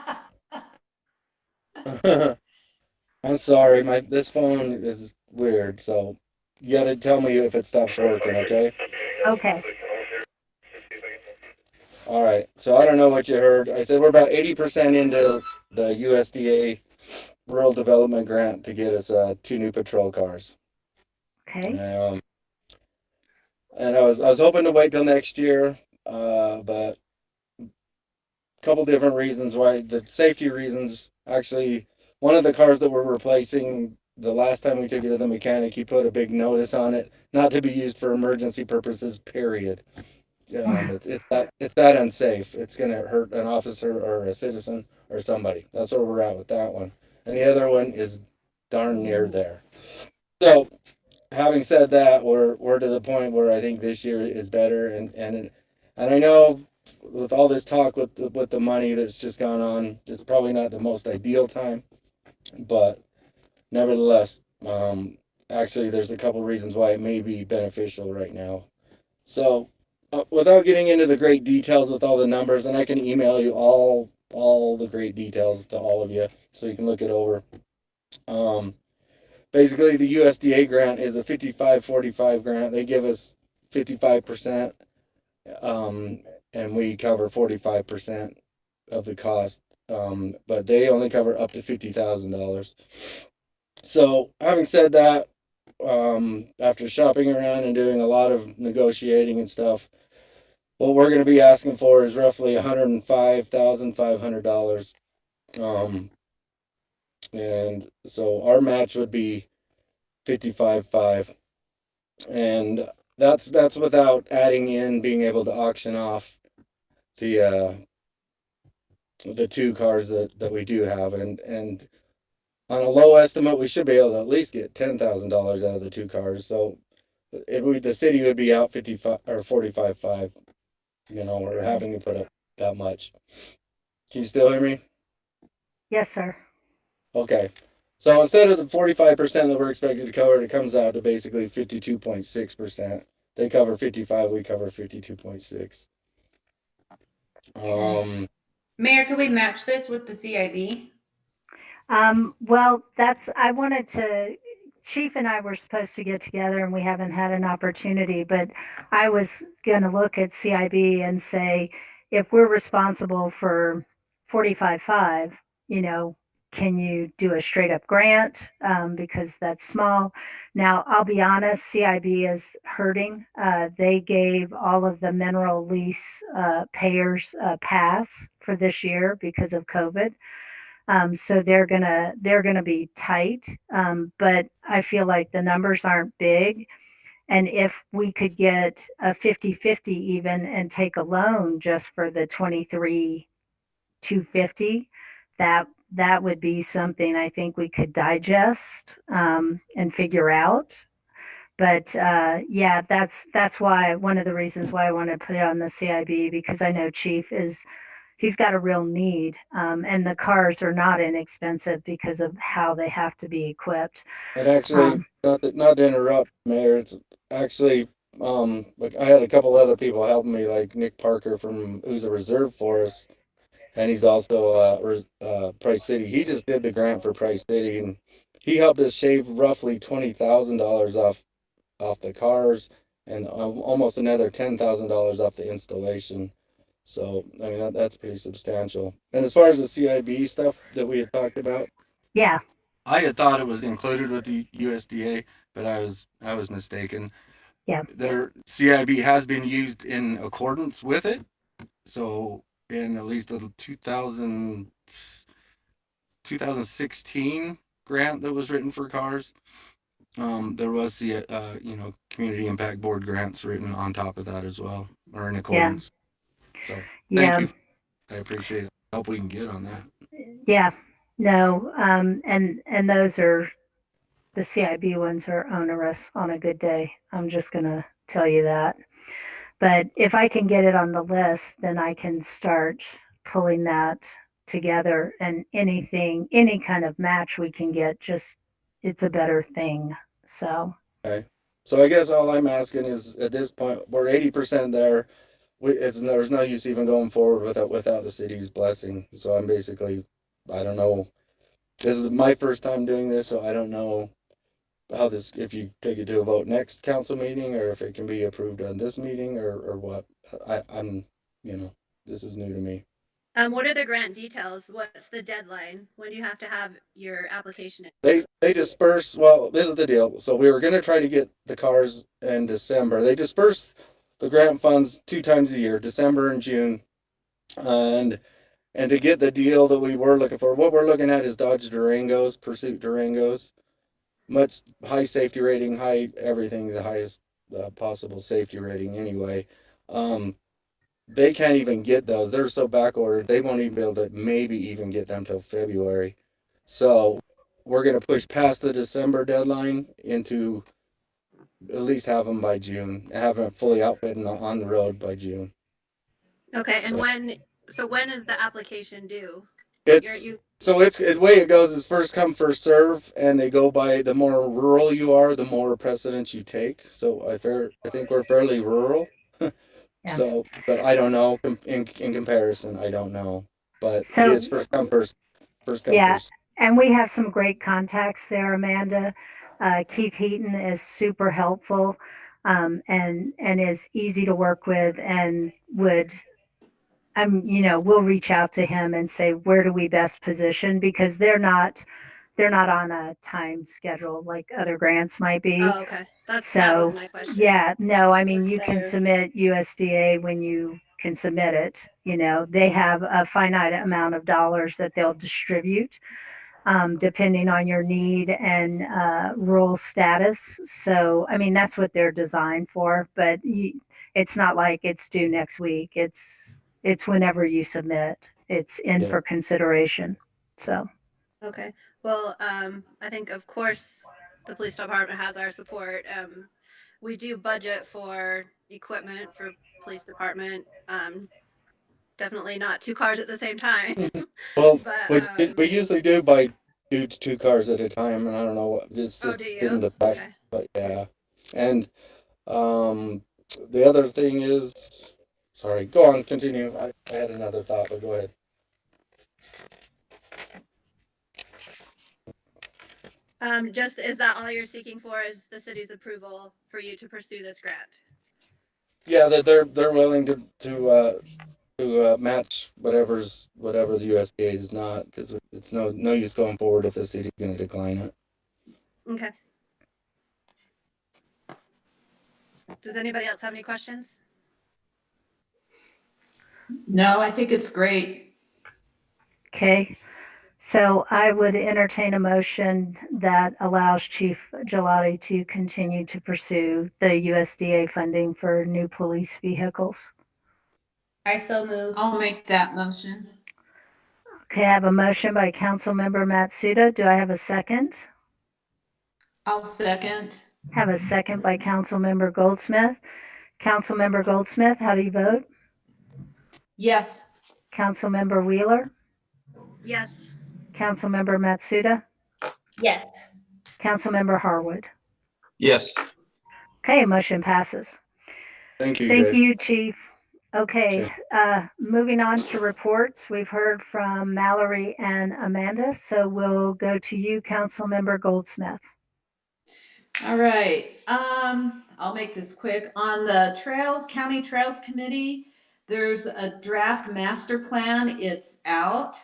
I'm sorry, this phone is weird, so you gotta tell me if it stops working, okay? Okay. All right, so I don't know what you heard. I said we're about 80% into the USDA Rural Development Grant to get us 2 new patrol cars. Okay. And I was hoping to wait till next year, but a couple different reasons why. The safety reasons, actually, one of the cars that we're replacing, the last time we took it to the mechanic, he put a big notice on it, not to be used for emergency purposes, period. It's that unsafe. It's going to hurt an officer or a citizen or somebody. That's where we're at with that one. And the other one is darn near there. So, having said that, we're to the point where I think this year is better, and I know with all this talk with the money that's just gone on, it's probably not the most ideal time, but nevertheless, actually, there's a couple reasons why it may be beneficial right now. So, without getting into the great details with all the numbers, and I can email you all the great details to all of you so you can look it over. Basically, the USDA grant is a 55-45 grant. They give us 55%, and we cover 45% of the cost, but they only cover up to $50,000. So, having said that, after shopping around and doing a lot of negotiating and stuff, what we're going to be asking for is roughly $105,500. And so our match would be 55.5. And that's without adding in being able to auction off the two cars that we do have. And on a low estimate, we should be able to at least get $10,000 out of the two cars. So the city would be out 55 or 45.5. We're having to put up that much. Can you still hear me? Yes, sir. Okay. So instead of the 45% that we're expected to cover, it comes out to basically 52.6%. They cover 55, we cover 52.6. Mayor, can we match this with the CIB? Well, I wanted to, Chief and I were supposed to get together and we haven't had an opportunity, but I was going to look at CIB and say, if we're responsible for 45.5, can you do a straight up grant? Because that's small. Now, I'll be honest, CIB is hurting. They gave all of the mineral lease payers a pass for this year because of COVID. So they're gonna be tight. But I feel like the numbers aren't big. And if we could get a 50-50 even and take a loan just for the 23,250, that would be something I think we could digest and figure out. But yeah, that's why one of the reasons why I want to put it on the CIB, because I know Chief he's got a real need, and the cars are not inexpensive because of how they have to be equipped. And actually, not to interrupt, Mayor, it's actually like I had a couple other people helping me, like Nick Parker who's a reserve for us, and he's also Price City. He just did the grant for Price City, and he helped us shave roughly $20,000 off the cars, and almost another $10,000 off the installation. So I mean that's pretty substantial. And as far as the CIB stuff that we had talked about, Yeah. I had thought it was included with the USDA, but I was mistaken. Yeah. Their CIB has been used in accordance with it. So in at least the 2016 grant that was written for cars, there was the community impact board grants written on top of that as well, or in accordance. So thank you. I appreciate it. Hope we can get on that. Yeah. No. And those are the CIB ones are onerous on a good day. I'm just gonna tell you that. But if I can get it on the list, then I can start pulling that together, and any kind of match we can get, it's a better thing. So. Okay. So I guess all I'm asking is, at this point, we're 80% there. There's no use even going forward without the city's blessing. So I'm basically, I don't know. This is my first time doing this, so I don't know if you take it to a vote next council meeting, or if it can be approved on this meeting, or what. I'm this is new to me. What are the grant details? What's the deadline? When do you have to have your application in? They disperse. Well, this is the deal. So we were going to try to get the cars in December. They disperse the grant funds 2 times a year, December and June, and to get the deal that we were looking for, what we're looking at is Dodge Durangos, Pursuit Durangos, much high safety rating, high everything, the highest possible safety rating anyway. They can't even get those. They're so back ordered. They won't even be able to maybe even get them till February. So we're going to push past the December deadline into at least have them by June, have them fully outfitted and on the road by June. Okay. And when is the application due? So the way it goes is first come, first serve, and they go by the more rural you are, the more precedence you take. So I think we're fairly rural. Yeah. So, but I don't know in comparison. I don't know, but So, it is first come, first come, yeah, first. and we have some great contacts there, Amanda. Keith Heaton is super helpful, and is easy to work with, and we'll reach out to him and say, where do we best position, because they're not on a time schedule like other grants might be. Oh, okay. That was my question. Yeah, no, I mean, you can submit USDA when you can submit it. They have a finite amount of dollars that they'll distribute. depending on your need and rural status. So, I mean, that's what they're designed for, but it's not like it's due next week. It's whenever you submit. It's in Yeah. for consideration. So, Okay. Well, I think of course the police department has our support. We do budget for equipment for police department. Definitely not 2 cars at the same time. Well, But we usually do buy 2 cars at a time, and I don't know what it's oh, just do been you? the fact, Okay. but yeah. And the other thing is, sorry, go on, continue. I had another thought, but go ahead. Just is that all you're seeking for? Is the city's approval for you to pursue this grant? Yeah, that they're willing to match whatever the USDA is not, because it's no use going forward if the city's going to decline it. Okay. Does anybody else have any questions? No, I think it's great. okay. So I would entertain a motion that allows Chief Gelati to continue to pursue the USDA funding for new police vehicles. I so move. I'll make that motion. Okay, I have a motion by Councilmember Matsuda. Do I have a second? I'll second. Have a second by Councilmember Goldsmith. Councilmember Goldsmith, how do you vote? Yes. Councilmember Wheeler? Yes. Councilmember Matsuda? Yes. Councilmember Harwood? Yes. Okay, motion passes. Thank you, Thank guys. you, Chief. Okay, Sure. moving on to reports. We've heard from Mallory and Amanda, so we'll go to you, Councilmember Goldsmith. All right, I'll make this quick. On the County Trails Committee, there's a draft master plan. It's out.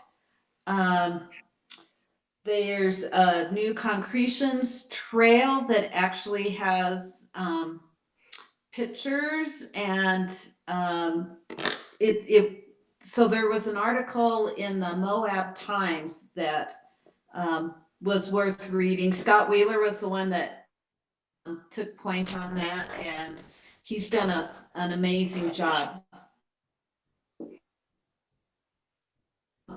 There's a new Concretions trail that actually has, pictures and, so there was an article in the Moab Times that, was worth reading. Scott Wheeler was the one that took point on that, and he's done an amazing job.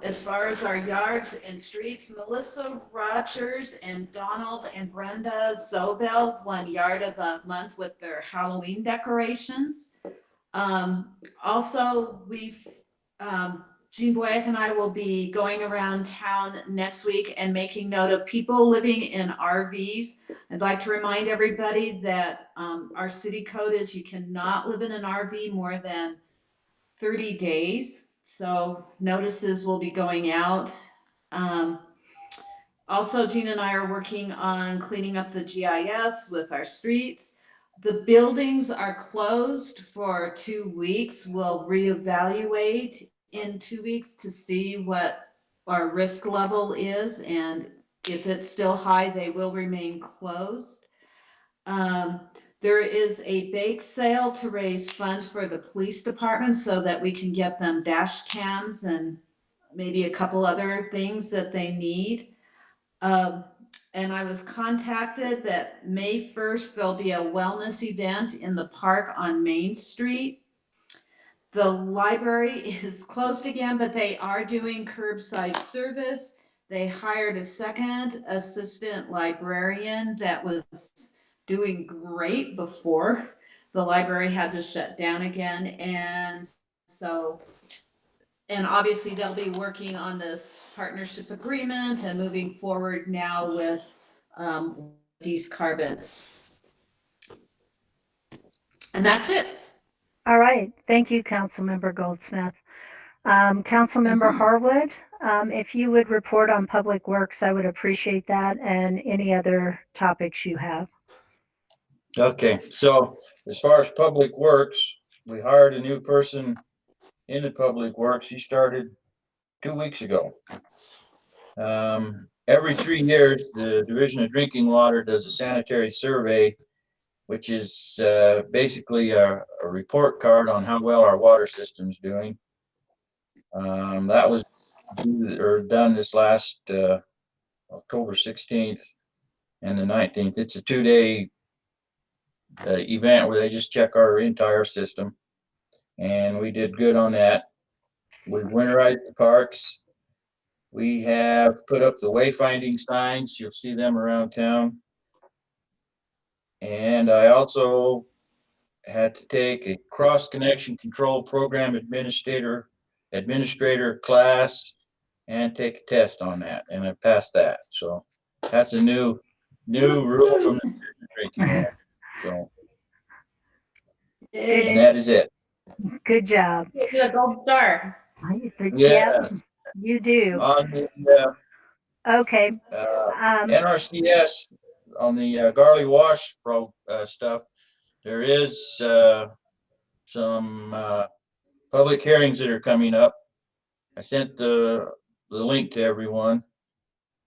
As far as our yards and streets, Melissa Rogers and Donald and Brenda Zobel won Yard of the Month with their Halloween decorations. Also, Jean Boyack and I will be going around town next week and making note of people living in RVs. I'd like to remind everybody that our city code is you cannot live in an RV more than 30 days. So notices will be going out. Also, Jean and I are working on cleaning up the GIS with our streets. The buildings are closed for 2 weeks. We'll reevaluate in 2 weeks to see what our risk level is, and if it's still high, they will remain closed. There is a bake sale to raise funds for the police department so that we can get them dash cams and maybe a couple other things that they need. And I was contacted that May 1st, there'll be a wellness event in the park on Main Street. The library is closed again, but they are doing curbside service. They hired a second assistant librarian that was doing great before the library had to shut down again. And so, and obviously they'll be working on this partnership agreement and moving forward now with East Carbon. And that's it. All right, thank you, Councilmember Goldsmith. Councilmember Harwood, if you would report on Public Works, I would appreciate that, and any other topics you have. Okay, so as far as Public Works, we hired a new person in the Public Works. He started 2 weeks ago. Every 3 years, the Division of Drinking Water does a sanitary survey, which is basically a report card on how well our water system's doing. That was done this last October 16th and the 19th. It's a 2-day event where they just check our entire system. And we did good on that. We've winterized the parks. We have put up the wayfinding signs. You'll see them around town. And I also had to take a cross connection control program administrator class and take a test on that, and I passed that. So that's a new rule from the administration. So, and that is it. Good job. You a gold star. Yep, you do. On the Okay. NRCS, on the Garley Wash stuff, there is some public hearings that are coming up. I sent the link to everyone.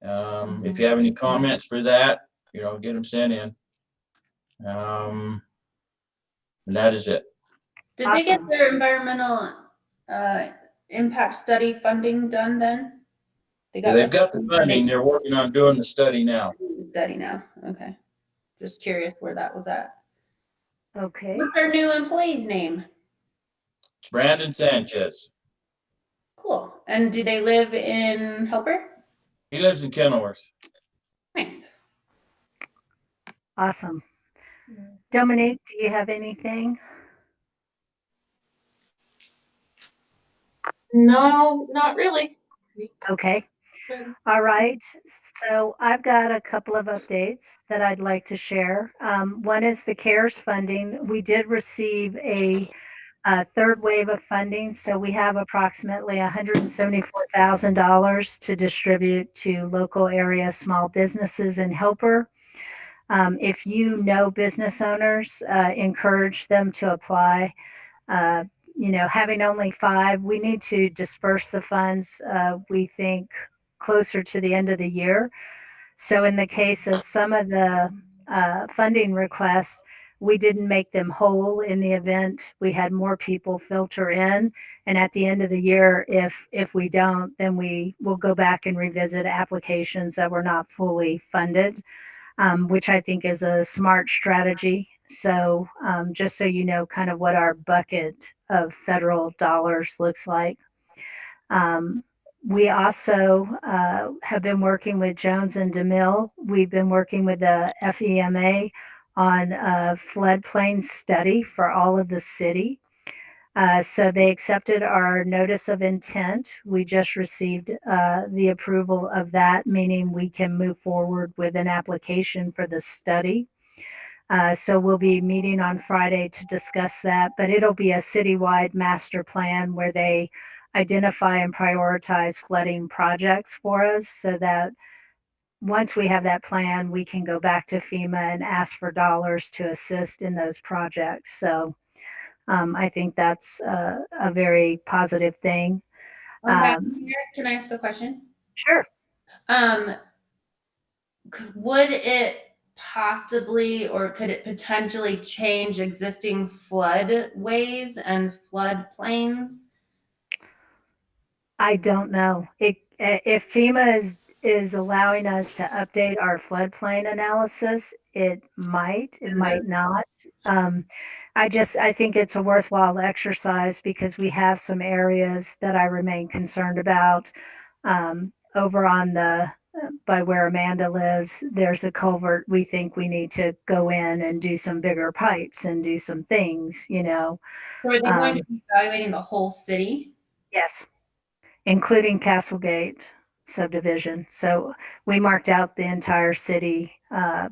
If you have any comments for that, get them sent in. And that is it. Did they get Awesome. their environmental impact study funding done then? They've got the funding. They're working on doing the study now. Study now. Okay. Just curious where that was at. Okay. What's our new employee's name? It's Brandon Sanchez. Cool. And do they live in Helper? He lives in Kenilworth. Nice. Awesome. Dominique, do you have anything? No, not really. Okay. All right. So I've got a couple of updates that I'd like to share. One is the CARES funding. We did receive a third wave of funding. So we have approximately $174,000 to distribute to local area small businesses in Helper. If you know business owners, encourage them to apply. Having only 5, we need to disperse the funds, we think, closer to the end of the year. So in the case of some of the funding requests, we didn't make them whole in the event we had more people filter in. And at the end of the year, if we don't, then we will go back and revisit applications that were not fully funded, which I think is a smart strategy. So just so you know kind of what our bucket of federal dollars looks like. We also have been working with Jones and DeMille. We've been working with the FEMA on a floodplain study for all of the city. So they accepted our notice of intent. We just received the approval of that, meaning we can move forward with an application for the study. So we'll be meeting on Friday to discuss that, but it'll be a citywide master plan where they identify and prioritize flooding projects for us so that once we have that plan, we can go back to FEMA and ask for dollars to assist in those projects. So I think that's a very positive thing. Can I ask a question? Sure. Would it possibly, or could it potentially change existing floodways and floodplains? I don't know. If FEMA is allowing us to update our floodplain analysis, it might not. I think it's a worthwhile exercise because we have some areas that I remain concerned about. Over on by where Amanda lives, there's a culvert. We think we need to go in and do some bigger pipes and do some things, So are they going to be evaluating the whole city? Yes, including Castlegate subdivision. So we marked out the entire city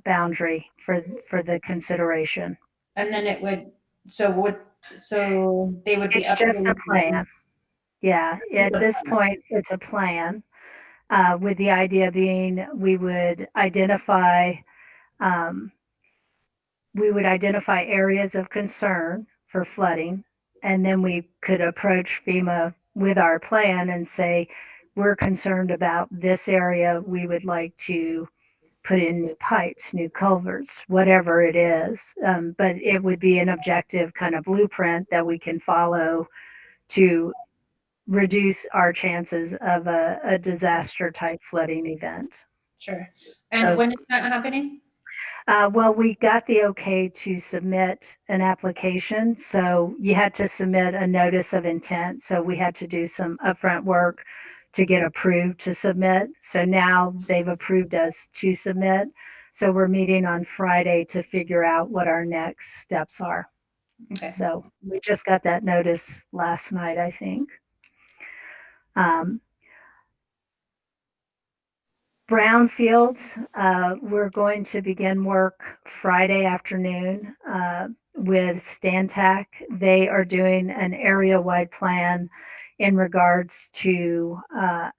boundary for the consideration. And then it would, so they would be. It's just a plan. Yeah, at this point, it's a plan. With the idea being we would identify areas of concern for flooding, and then we could approach FEMA with our plan and say, we're concerned about this area. We would like to put in new pipes, new culverts, whatever it is. But it would be an objective kind of blueprint that we can follow to reduce our chances of a disaster type flooding event. Sure. And So- when is that happening? Well, we got the okay to submit an application. So you had to submit a notice of intent. So we had to do some upfront work to get approved to submit. So now they've approved us to submit. So we're meeting on Friday to figure out what our next steps are. Okay. So we just got that notice last night, I think. Brownfields, we're going to begin work Friday afternoon with Stantec. They are doing an area-wide plan in regards to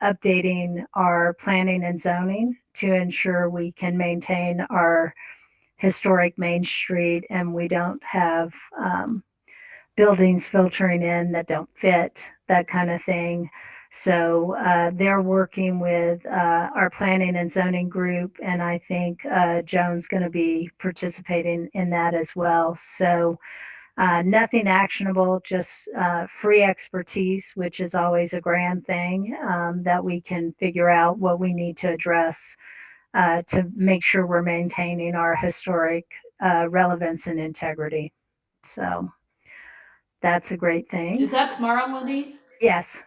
updating our planning and zoning to ensure we can maintain our historic Main Street and we don't have buildings filtering in that don't fit, that kind of thing. So they're working with our planning and zoning group, and I think Joan's going to be participating in that as well. So nothing actionable, just free expertise, which is always a grand thing that we can figure out what we need to address to make sure we're maintaining our historic relevance and integrity. So that's a great thing. Is that tomorrow, Moniz? Yes.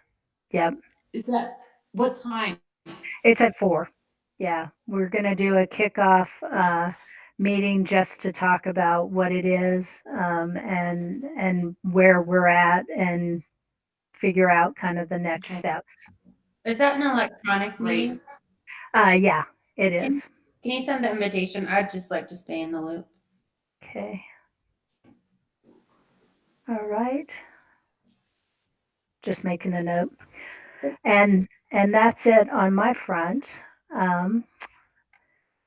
Yep. Is that, what time? It's at 4. Yeah. We're going to do a kickoff meeting just to talk about what it is and where we're at and figure out kind of the next Okay. steps. Is that an electronic meeting? Yeah, it is. Can you send the invitation? I'd just like to stay in the loop. Okay. All right. Just making a note. And that's it on my front.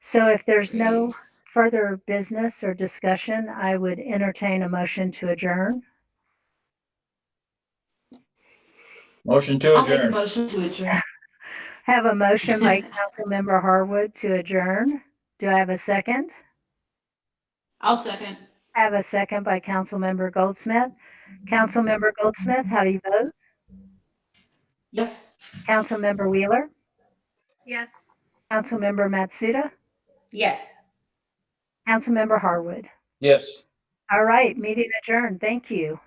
So if there's no further business or discussion, I would entertain a motion to adjourn. Motion to I'll make a adjourn. motion to adjourn. Have a motion by Councilmember Harwood to adjourn. Do I have a second? I'll second. Have a second by Councilmember Goldsmith. Councilmember Goldsmith, how do you vote? Yes. Councilmember Wheeler? Yes. Councilmember Matsuda? Yes. Councilmember Harwood? Yes. All right, meeting adjourned. Thank you.